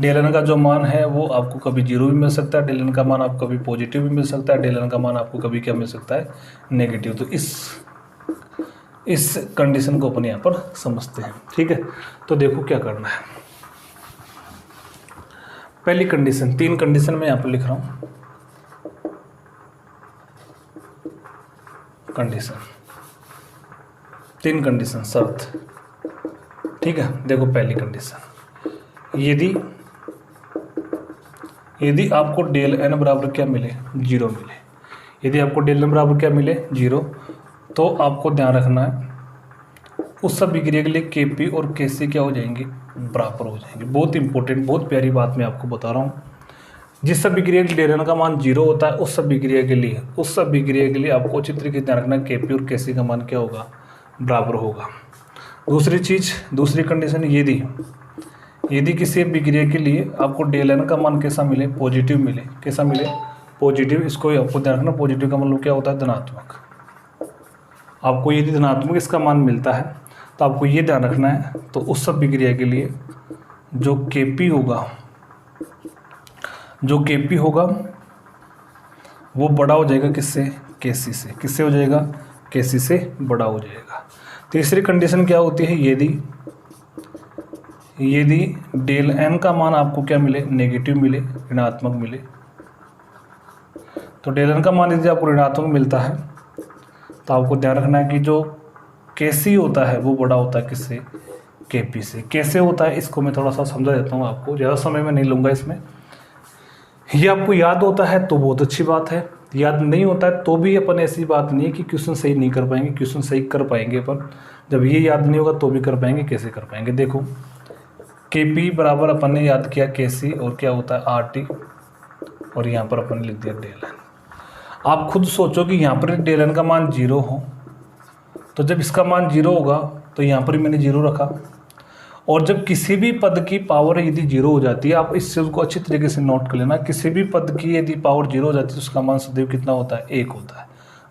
Speaker 1: डेल एन का जो मान है वो आपको कभी 0 भी मिल सकता है, डेल एन का मान आपको कभी पॉजिटिव भी मिल सकता है, डेल एन का मान आपको कभी क्या मिल सकता है, नेगेटिव। तो इस कंडीशन को अपन यहाँ पर समझते हैं। ठीक है, तो देखो क्या करना है। पहली कंडीशन, 3 कंडीशन मैं यहाँ पर लिख रहा हूँ। कंडीशन, 3 कंडीशन, शर्त। ठीक है, देखो पहली कंडीशन, यदि आपको डेल एन बराबर क्या मिले, 0 मिले। यदि आपको डेल एन बराबर क्या मिले, 0, तो आपको ध्यान रखना है उस सब विक्रिया के लिए के पी और के सी क्या हो जाएंगे, बराबर हो जाएंगे। बहुत इंपॉर्टेंट, बहुत प्यारी बात मैं आपको बता रहा हूँ। जिस सब विक्रिया के डेल एन का मान 0 होता है, उस सब विक्रिया के लिए आपको अच्छी तरीके से ध्यान रखना है के पी और के सी का मान क्या होगा, बराबर होगा। दूसरी चीज़, दूसरी कंडीशन, यदि किसी विक्रिया के लिए आपको डेल एन का मान कैसा मिले, पॉजिटिव मिले। कैसा मिले, पॉजिटिव। इसको आपको ध्यान रखना, पॉजिटिव का मतलब क्या होता है, धनात्मक। आपको यदि धनात्मक इसका मान मिलता है तो आपको ये ध्यान रखना है, तो उस सब विक्रिया के लिए जो केपी होगा वो बड़ा हो जाएगा किससे, केसी से। किससे हो जाएगा, केसी से बड़ा हो जाएगा। तीसरी कंडीशन क्या होती है, यदि डेल एन का मान आपको क्या मिले, नेगेटिव मिले, ऋणात्मक मिले। तो डेल एन का मान यदि आपको ऋणात्मक मिलता है तो आपको ध्यान रखना है कि जो केसी होता है वो बड़ा होता है किससे, केपी से। कैसे होता है इसको मैं थोड़ा सा समझा देता हूँ आपको, ज़्यादा समय में नहीं लूँगा इसमें। ये आपको याद होता है तो बहुत अच्छी बात है, याद नहीं होता है तो भी अपन ऐसी बात नहीं है कि क्वेश्चन सही नहीं कर पाएंगे, क्वेश्चन सही कर पाएंगे अपन। जब ये याद नहीं होगा तो भी कर पाएंगे, कैसे कर पाएंगे, देखो के पी बराबर अपन ने याद किया के सी, और क्या होता है आर टी, और यहाँ पर अपन ने लिख दिया डेल एन। आप खुद सोचो कि यहाँ पर डेल एन का मान 0 हो, तो जब इसका मान 0 होगा तो यहाँ पर मैंने 0 रखा, और जब किसी भी पद की पावर यदि 0 हो जाती है, आप इस चीज़ को अच्छी तरीके से नोट कर लेना, किसी भी पद की यदि पावर 0 हो जाती है तो उसका मान सदैव कितना होता है, 1 होता है,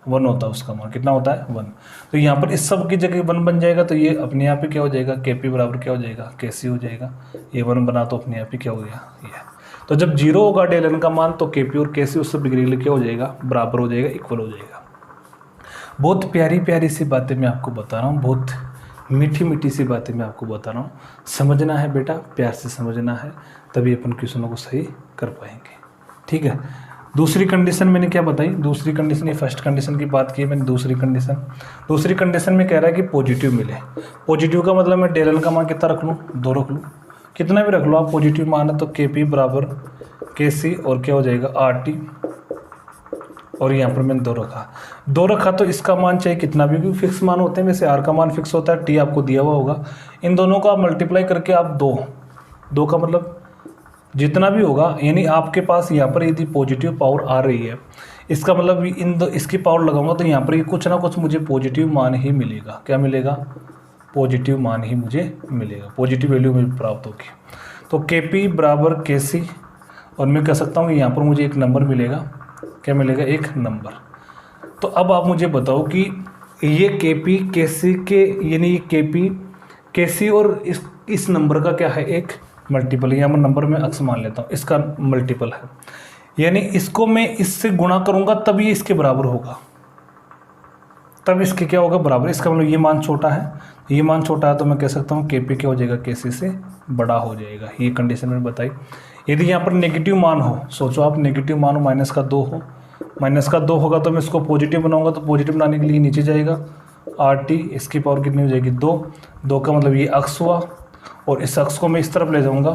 Speaker 1: 1 होता है उसका मान। कितना होता है, 1। तो यहाँ पर इस सब की जगह 1 बन जाएगा, तो ये अपने आप ही क्या हो जाएगा, के पी बराबर क्या हो जाएगा, के सी हो जाएगा। ये 1 बना तो अपने आप ही क्या हो गया, ये। तो जब 0 होगा डेल एन का मान तो के पी और के सी उस सब डिग्री क्या हो जाएगा, बराबर हो जाएगा, इक्वल हो जाएगा। बहुत प्यारी प्यारी सी बातें मैं आपको बता रहा हूँ, बहुत मीठी मीठी सी बातें मैं आपको बता रहा हूँ। समझना है बेटा, प्यार से समझना है, तभी अपन क्वेश्चनों को सही कर पाएंगे। ठीक है, दूसरी कंडीशन मैंने क्या बताई, दूसरी कंडीशन, ये फर्स्ट कंडीशन की बात की मैंने। दूसरी कंडीशन में कह रहा है कि पॉजिटिव मिले। पॉजिटिव का मतलब मैं डेल एन का मान कितना रख लूँ, 2 रख लूँ, कितना भी रख लो आप, पॉजिटिव मान है तो के पी बराबर के सी और क्या हो जाएगा, आर टी, और यहाँ पर मैंने 2 रखा तो इसका मान चाहे कितना भी फिक्स मान होते हैं, वैसे आर का मान फिक्स होता है, टी आपको दिया हुआ होगा। इन दोनों का मल्टीप्लाई करके आप 2 का मतलब जितना भी होगा, यानी आपके पास यहाँ पर यदि पॉजिटिव पावर आ रही है, इसका मतलब इसकी पावर लगाऊंगा तो यहाँ पर कुछ ना कुछ मुझे पॉजिटिव मान ही मिलेगा। क्या मिलेगा, पॉजिटिव मान ही मुझे मिलेगा, पॉजिटिव वैल्यू मुझे प्राप्त होगी। तो KP बराबर KC, और मैं कह सकता हूँ यहाँ पर मुझे एक नंबर मिलेगा। क्या मिलेगा? एक नंबर। तो अब आप मुझे बताओ कि ये KP KC के, यानी KP KC और इस नंबर का क्या है? एक मल्टीपल। यहाँ पर नंबर में x मान लेता हूँ, इसका मल्टीपल है, यानी इसको मैं इससे गुणा करूँगा तब ये इसके बराबर होगा, तब इसके क्या होगा? बराबर। इसका मतलब ये मान छोटा है, ये मान छोटा है, तो मैं कह सकता हूँ KP क्या हो जाएगा? KC से बड़ा हो जाएगा। ये कंडीशन मैंने बताई। यदि यहाँ पर नेगेटिव मान हो, सोचो आप नेगेटिव मान हो, -2 हो, -2 होगा तो मैं इसको पॉजिटिव बनाऊंगा, तो पॉजिटिव बनाने के लिए नीचे जाएगा RT, इसकी पावर कितनी हो जाएगी? 2 का मतलब ये अक्स हुआ, और इस अक्स को मैं इस तरफ ले जाऊँगा,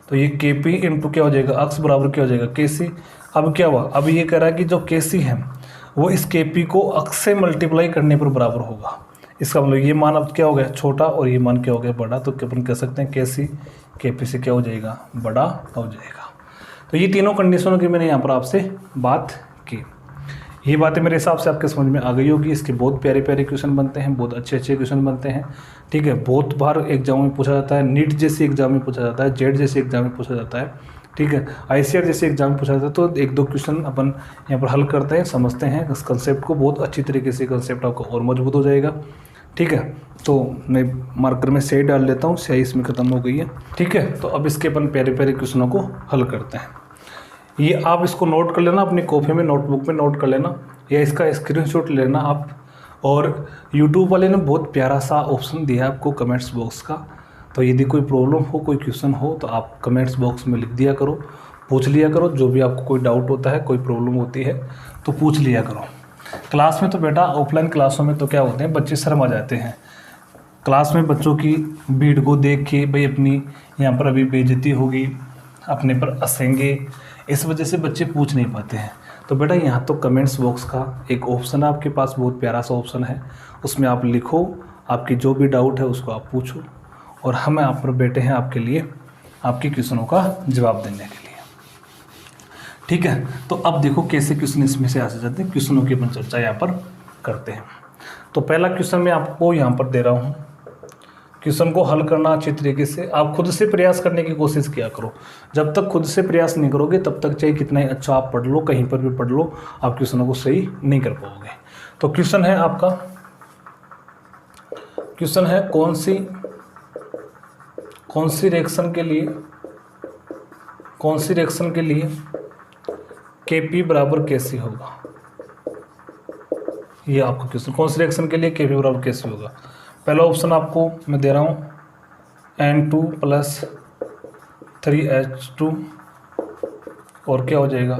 Speaker 1: तो ये KP इंटू क्या हो जाएगा? अक्स बराबर क्या हो जाएगा? KC। अब क्या हुआ? अब ये कह रहा है कि जो KC है वो इस KP को अक्स से मल्टीप्लाई करने पर बराबर होगा। इसका मतलब ये मान अब क्या हो गया? छोटा, और ये मान क्या हो गया? बड़ा। तो अपन कह सकते हैं KC KP से क्या हो जाएगा? बड़ा हो जाएगा। तो ये तीनों कंडीशनों की मैंने यहाँ पर आपसे बात की। ये बातें मेरे हिसाब से आपके समझ में आ गई होगी। इसके बहुत प्यारे प्यारे क्वेश्चन बनते हैं, बहुत अच्छे अच्छे क्वेश्चन बनते हैं, ठीक है। बहुत बार एग्जाम में पूछा जाता है, नीट जैसे एग्जाम में पूछा जाता है, जेड जैसे एग्जाम में पूछा जाता है, ठीक है, ICAR जैसे एग्जाम में पूछा जाता है। तो 1-2 क्वेश्चन अपन यहाँ पर हल करते हैं, समझते हैं इस कंसेप्ट को बहुत अच्छी तरीके से। कंसेप्ट आपका और मजबूत हो जाएगा, ठीक है। तो मैं मार्कर में स्याही डाल लेता हूँ, स्याही इसमें ख़त्म हो गई है, ठीक है। तो अब इसके अपन प्यारे प्यारे क्वेश्चनों को हल करते हैं। ये आप इसको नोट कर लेना, अपनी कॉपी में, नोटबुक में नोट कर लेना, या इसका स्क्रीनशॉट लेना आप। और YouTube वाले ने बहुत प्यारा सा ऑप्शन दिया है आपको कमेंट्स बॉक्स का। तो यदि कोई प्रॉब्लम हो, कोई क्वेश्चन हो, तो आप कमेंट्स बॉक्स में लिख दिया करो, पूछ लिया करो। जो भी आपको कोई डाउट होता है, कोई प्रॉब्लम होती है, तो पूछ लिया करो। क्लास में तो बेटा, ऑफलाइन क्लासों में तो क्या होते हैं, बच्चे शर्मा जाते हैं। क्लास में बच्चों की भीड़ को देख के भाई अपनी यहाँ पर अभी बेइज्जती होगी, अपने पर हंसेंगे, इस वजह से बच्चे पूछ नहीं पाते हैं। तो बेटा यहाँ तो कमेंट्स बॉक्स का एक ऑप्शन है आपके पास, बहुत प्यारा सा ऑप्शन है। उसमें आप लिखो, आपकी जो भी डाउट है उसको आप पूछो, और हम यहाँ पर बैठे हैं आपके लिए, आपके क्वेश्चनों का जवाब देने के लिए, ठीक है। तो अब देखो कैसे क्वेश्चन इसमें से आ जाते हैं, क्वेश्चनों की अपन चर्चा यहाँ पर करते हैं। तो पहला क्वेश्चन मैं आपको यहाँ पर दे रहा हूँ। क्वेश्चन को हल करना अच्छी तरीके से आप खुद से प्रयास करने की कोशिश किया करो। जब तक खुद से प्रयास नहीं करोगे, तब तक चाहे कितना ही अच्छा आप पढ़ लो, कहीं पर भी पढ़ लो, आप क्वेश्चनों को सही नहीं कर पाओगे। तो क्वेश्चन है आपका, क्वेश्चन है कौन सी रिएक्शन के लिए KP बराबर KC होगा। ये आपका क्वेश्चन, कौन सी रिएक्शन के लिए KP बराबर KC होगा। पहला ऑप्शन आपको मैं दे रहा हूँ N2 + 3H2 और क्या हो जाएगा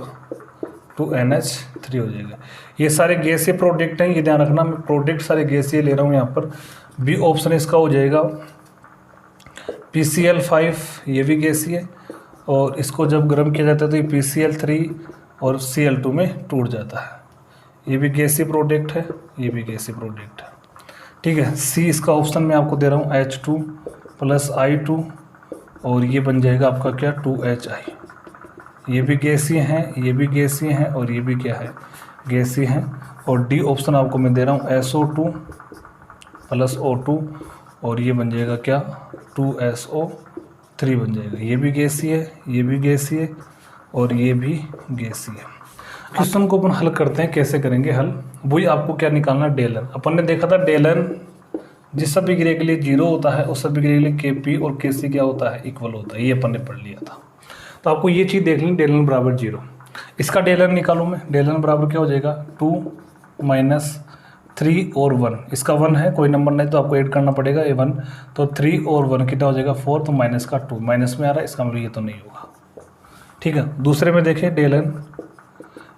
Speaker 1: 2NH3 हो जाएगा। ये सारे गैसीय प्रोडक्ट हैं, ये ध्यान रखना, मैं प्रोडक्ट सारे गैसीय ले रहा हूँ यहाँ पर। बी ऑप्शन इसका हो जाएगा PCl5, ये भी गैसीय है, और इसको जब गर्म किया जाता है तो ये PCl3 और Cl2 में टूट जाता है। ये भी गैसीय प्रोडक्ट है, ये भी गैसीय प्रोडक्ट है, ठीक है। सी इसका ऑप्शन मैं आपको दे रहा हूँ H2 + I2, और ये बन जाएगा आपका क्या 2HI। ये भी गैसीय हैं, ये भी गैसीय हैं, और ये भी क्या है गैसीय हैं। और डी ऑप्शन आपको मैं दे रहा हूँ SO2 + O2, और ये बन जाएगा क्या 2SO3 बन जाएगा। ये भी गैसीय है, ये भी गैसीय है, और ये भी गैसीय है। क्वेश्चन को अपन हल करते हैं, कैसे करेंगे हल, वही आपको क्या निकालना, डेल एन। अपन ने देखा था डेल एन जिस सभी क्रिया के लिए 0 होता है, उस सभी क्रिया के लिए KP और KC क्या होता है, इक्वल होता है। ये अपन ने पढ़ लिया था। तो आपको ये चीज़ देख लें, डेल एन बराबर 0। इसका डेल एन निकालूँ मैं, डेल एन बराबर क्या हो जाएगा 2 - 3 और 1। इसका 1 है, कोई नंबर नहीं तो आपको ऐड करना पड़ेगा ये 1। तो 3 और 1 कितना हो जाएगा 4, तो माइनस का 2, माइनस में आ रहा है, इसका मतलब ये तो नहीं होगा, ठीक है। दूसरे में देखें डेल एन,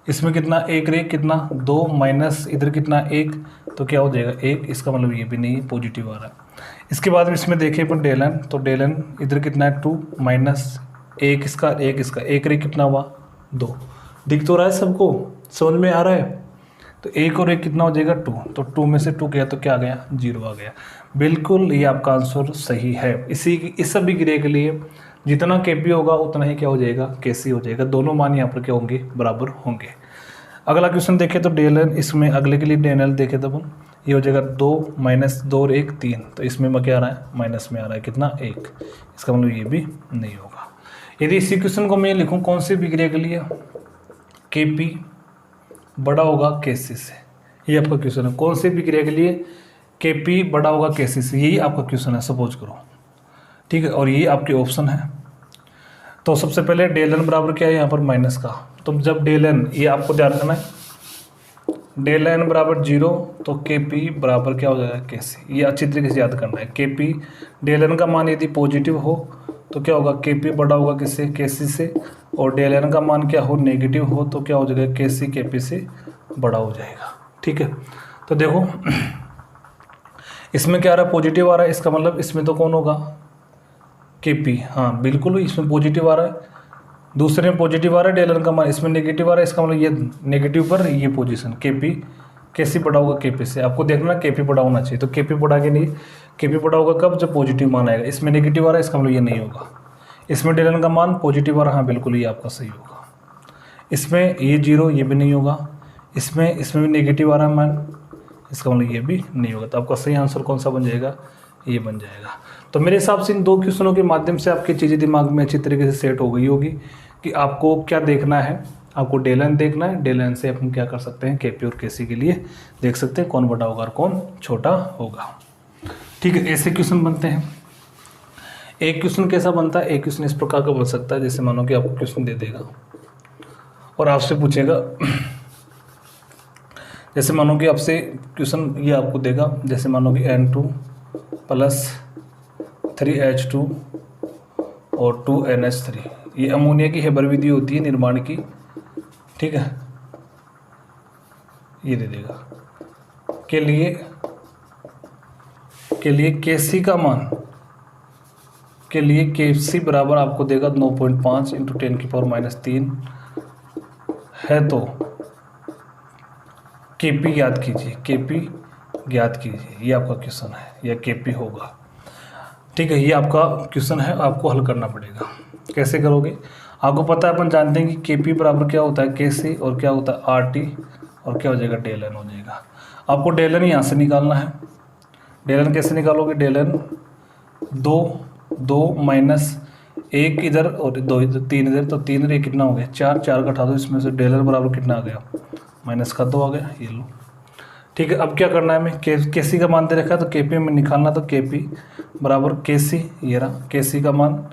Speaker 1: इसमें कितना 1 रे कितना 2, माइनस इधर कितना 1, तो क्या हो जाएगा 1, इसका मतलब ये भी नहीं है, पॉजिटिव आ रहा है। इसके बाद इसमें देखें अपन डेल एन, तो डेल एन इधर कितना है 2 माइनस 1 इसका 1 रे कितना हुआ 2। दिख तो रहा है सबको, समझ में आ रहा है। तो 1 और 1 कितना हो जाएगा 2, तो 2 में से 2 गया तो क्या आ गया 0 आ गया। बिल्कुल ये आपका आंसर सही है। इस सभी क्रिया के लिए जितना KP होगा उतना ही क्या हो जाएगा KC हो जाएगा। दोनों मान यहाँ पर क्या होंगे, बराबर होंगे। अगला क्वेश्चन देखें तो डेल एन, इसमें अगले के लिए डेल एन देखें तो अपन ये हो जाएगा 2 माइनस 2 और 1 3, तो इसमें क्या आ रहा है, माइनस में आ रहा है कितना 1, इसका मतलब ये भी नहीं होगा। यदि इसी क्वेश्चन को मैं लिखूँ कौन सी विक्रिया के लिए, Kp बड़ा होगा Kc से, ये आपका क्वेश्चन है। कौन सी विक्रिया के लिए Kp बड़ा होगा Kc से, यही आपका क्वेश्चन है सपोज करो, ठीक है। और ये आपके ऑप्शन है। तो सबसे पहले डेल एन बराबर क्या है यहाँ पर माइनस का, तो जब डेल एन, ये आपको ध्यान रखना है, डेल एन बराबर 0 तो Kp बराबर क्या हो जाएगा Kc, ये अच्छी तरीके से याद करना है। Kp डेल एन का मान यदि पॉजिटिव हो तो क्या होगा, Kp बड़ा होगा किससे, Kc से, और डेल एन का मान क्या हो, नेगेटिव हो तो क्या हो जाएगा, Kc Kp से बड़ा हो जाएगा, ठीक है। तो देखो इसमें क्या आ रहा है, पॉजिटिव आ रहा है, इसका मतलब इसमें तो कौन होगा, Kp, हाँ बिल्कुल इसमें पॉजिटिव आ रहा है, दूसरे में पॉजिटिव आ रहा है डेल एन का मान, इसमें नेगेटिव आ रहा है, इसका मतलब ये नेगेटिव पर ये पोजीशन Kp कैसे बड़ा होगा Kp से, आपको देखना Kp बड़ा होना चाहिए। तो Kp बड़ा के नहीं, Kp बड़ा होगा कब, जब पॉजिटिव मान आएगा। इसमें नेगेटिव आ रहा है, इसका मतलब ये नहीं होगा। इसमें डेल एन का मान पॉजिटिव आ रहा है, हाँ बिल्कुल ये आपका सही होगा। इसमें ये 0, ये भी नहीं होगा। इसमें भी नेगेटिव आ रहा है मान, इसका मतलब ये भी नहीं होगा। तो आपका सही आंसर कौन सा बन जाएगा, ये बन जाएगा। तो मेरे हिसाब से इन 2 क्वेश्चनों के माध्यम से आपकी चीज़ें दिमाग में अच्छी तरीके से सेट हो गई होगी कि आपको क्या देखना है, आपको डेल एन देखना है। डेल एन से अपन क्या कर सकते हैं, Kp और Kc के लिए देख सकते हैं कौन बड़ा होगा और कौन छोटा होगा, ठीक है। ऐसे क्वेश्चन बनते हैं। एक क्वेश्चन कैसा बनता है, एक क्वेश्चन इस प्रकार का बन सकता है, जैसे मानो कि आपको क्वेश्चन दे देगा और आपसे पूछेगा, जैसे मानो कि आपसे क्वेश्चन ये आपको देगा, जैसे मानो कि N2 प्लस 3H2 और 2NH3, ये अमोनिया की हेबर विधि होती है निर्माण की, ठीक है। ये दे देगा के लिए Kc का मान, के लिए Kc बराबर आपको देगा 9.5 × 10⁻³ है। तो Kp ज्ञात कीजिए, Kp ज्ञात कीजिए, ये आपका क्वेश्चन है, या Kp होगा, ठीक है। ये आपका क्वेश्चन है, आपको हल करना पड़ेगा। कैसे करोगे, आपको पता है, अपन जानते हैं कि Kp बराबर क्या होता है Kc, और क्या होता है Rt, और क्या हो जाएगा डेल एन हो जाएगा। आपको डेल एन यहाँ से निकालना है। डेल एन कैसे निकालोगे, डेल एन 2 माइनस 1 इधर और 2 इधर, 3 इधर, तो 3 इधर कितना हो गया 4, 4 का हटा दो, इसमें से डेल एन बराबर कितना आ गया, माइनस का 2 आ गया, ये लो, ठीक है। अब क्या करना है, हमें Kc का मान दे रखा है, तो Kp में निकालना, तो Kp बराबर Kc, ये रहा Kc का मान,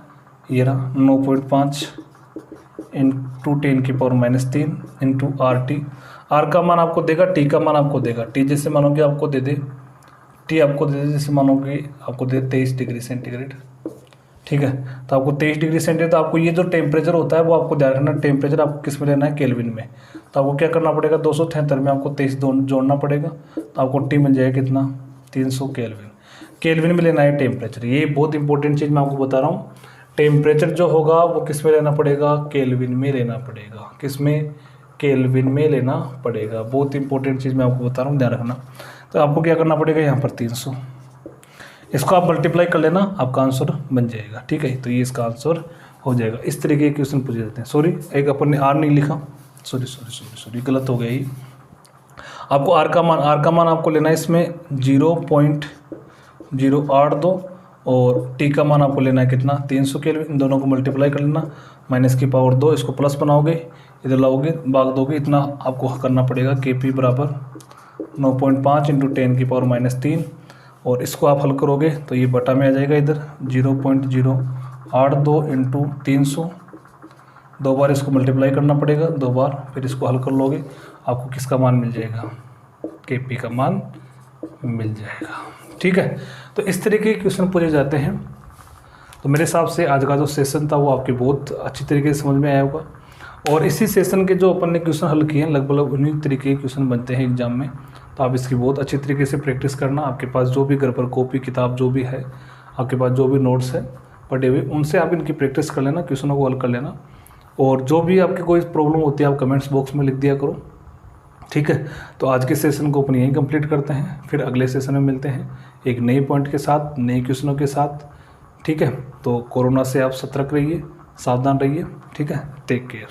Speaker 1: ये रहा 9.5 × 10⁻³ इंटू Rt। R का मान आपको देगा, T का मान आपको देगा। T जैसे मानो कि आपको दे दे, T आपको दे दे जैसे मानो कि आपको दे 23 डिग्री सेंटीग्रेड, ठीक है। तो आपको 23 डिग्री सेंटीग्रेड, तो आपको ये जो टेम्परेचर होता है वो आपको ध्यान रखना, टेम्परेचर आपको किस में लेना है, केल्विन में। तो आपको क्या करना पड़ेगा, 273 में आपको 23 जोड़ना पड़ेगा, तो आपको T मिल जाएगा कितना, 300 केल्विन। केल्विन में लेना है टेम्परेचर, ये बहुत इंपॉर्टेंट चीज़ मैं आपको बता रहा हूँ। टेम्परेचर जो होगा वो किस में लेना पड़ेगा, केल्विन में लेना पड़ेगा। किस में, केल्विन में लेना पड़ेगा। बहुत इंपॉर्टेंट चीज़ मैं आपको बता रहा हूँ, ध्यान रखना। तो आपको क्या करना पड़ेगा, यहाँ पर 300, इसको आप मल्टीप्लाई कर लेना, आपका आंसर बन जाएगा, ठीक है। तो ये इसका आंसर हो जाएगा। इस तरीके के क्वेश्चन पूछे जाते हैं। सॉरी, एक अपन ने R नहीं लिखा, सॉरी गलत हो गया ये। आपको R का मान आपको लेना है इसमें 0.082, और T का मान आपको लेना है कितना, 300 केल्विन। इन दोनों को मल्टीप्लाई कर लेना, -2, इसको प्लस बनाओगे, इधर लाओगे, भाग दोगे, इतना आपको करना पड़ेगा। Kp बराबर 9.5 × 10⁻³ और इसको आप हल करोगे तो ये बटा में आ जाएगा, इधर 0.082 × 300, 2 बार इसको मल्टीप्लाई करना पड़ेगा, 2 बार, फिर इसको हल कर लोगे, आपको किसका मान मिल जाएगा, Kp का मान मिल जाएगा, ठीक है। तो इस तरीके के क्वेश्चन पूछे जाते हैं। तो मेरे हिसाब से आज का जो सेशन था वो आपके बहुत अच्छी तरीके से समझ में आया होगा, और इसी सेशन के जो अपन ने क्वेश्चन हल किए हैं लगभग उन्हीं तरीके के क्वेश्चन बनते हैं एग्जाम में। तो आप इसकी बहुत अच्छी तरीके से प्रैक्टिस करना। आपके पास जो भी घर पर कॉपी किताब जो भी है, आपके पास जो भी नोट्स है पढ़े हुए, उनसे आप इनकी प्रैक्टिस कर लेना, क्वेश्चनों को हल कर लेना। और जो भी आपकी कोई प्रॉब्लम होती है आप कमेंट्स बॉक्स में लिख दिया करो, ठीक है। तो आज के सेशन को अपन यहीं कंप्लीट करते हैं, फिर अगले सेशन में मिलते हैं एक नए पॉइंट के साथ, नए क्वेश्चनों के साथ, ठीक है। तो कोरोना से आप सतर्क रहिए, सावधान रहिए, ठीक है। Take care.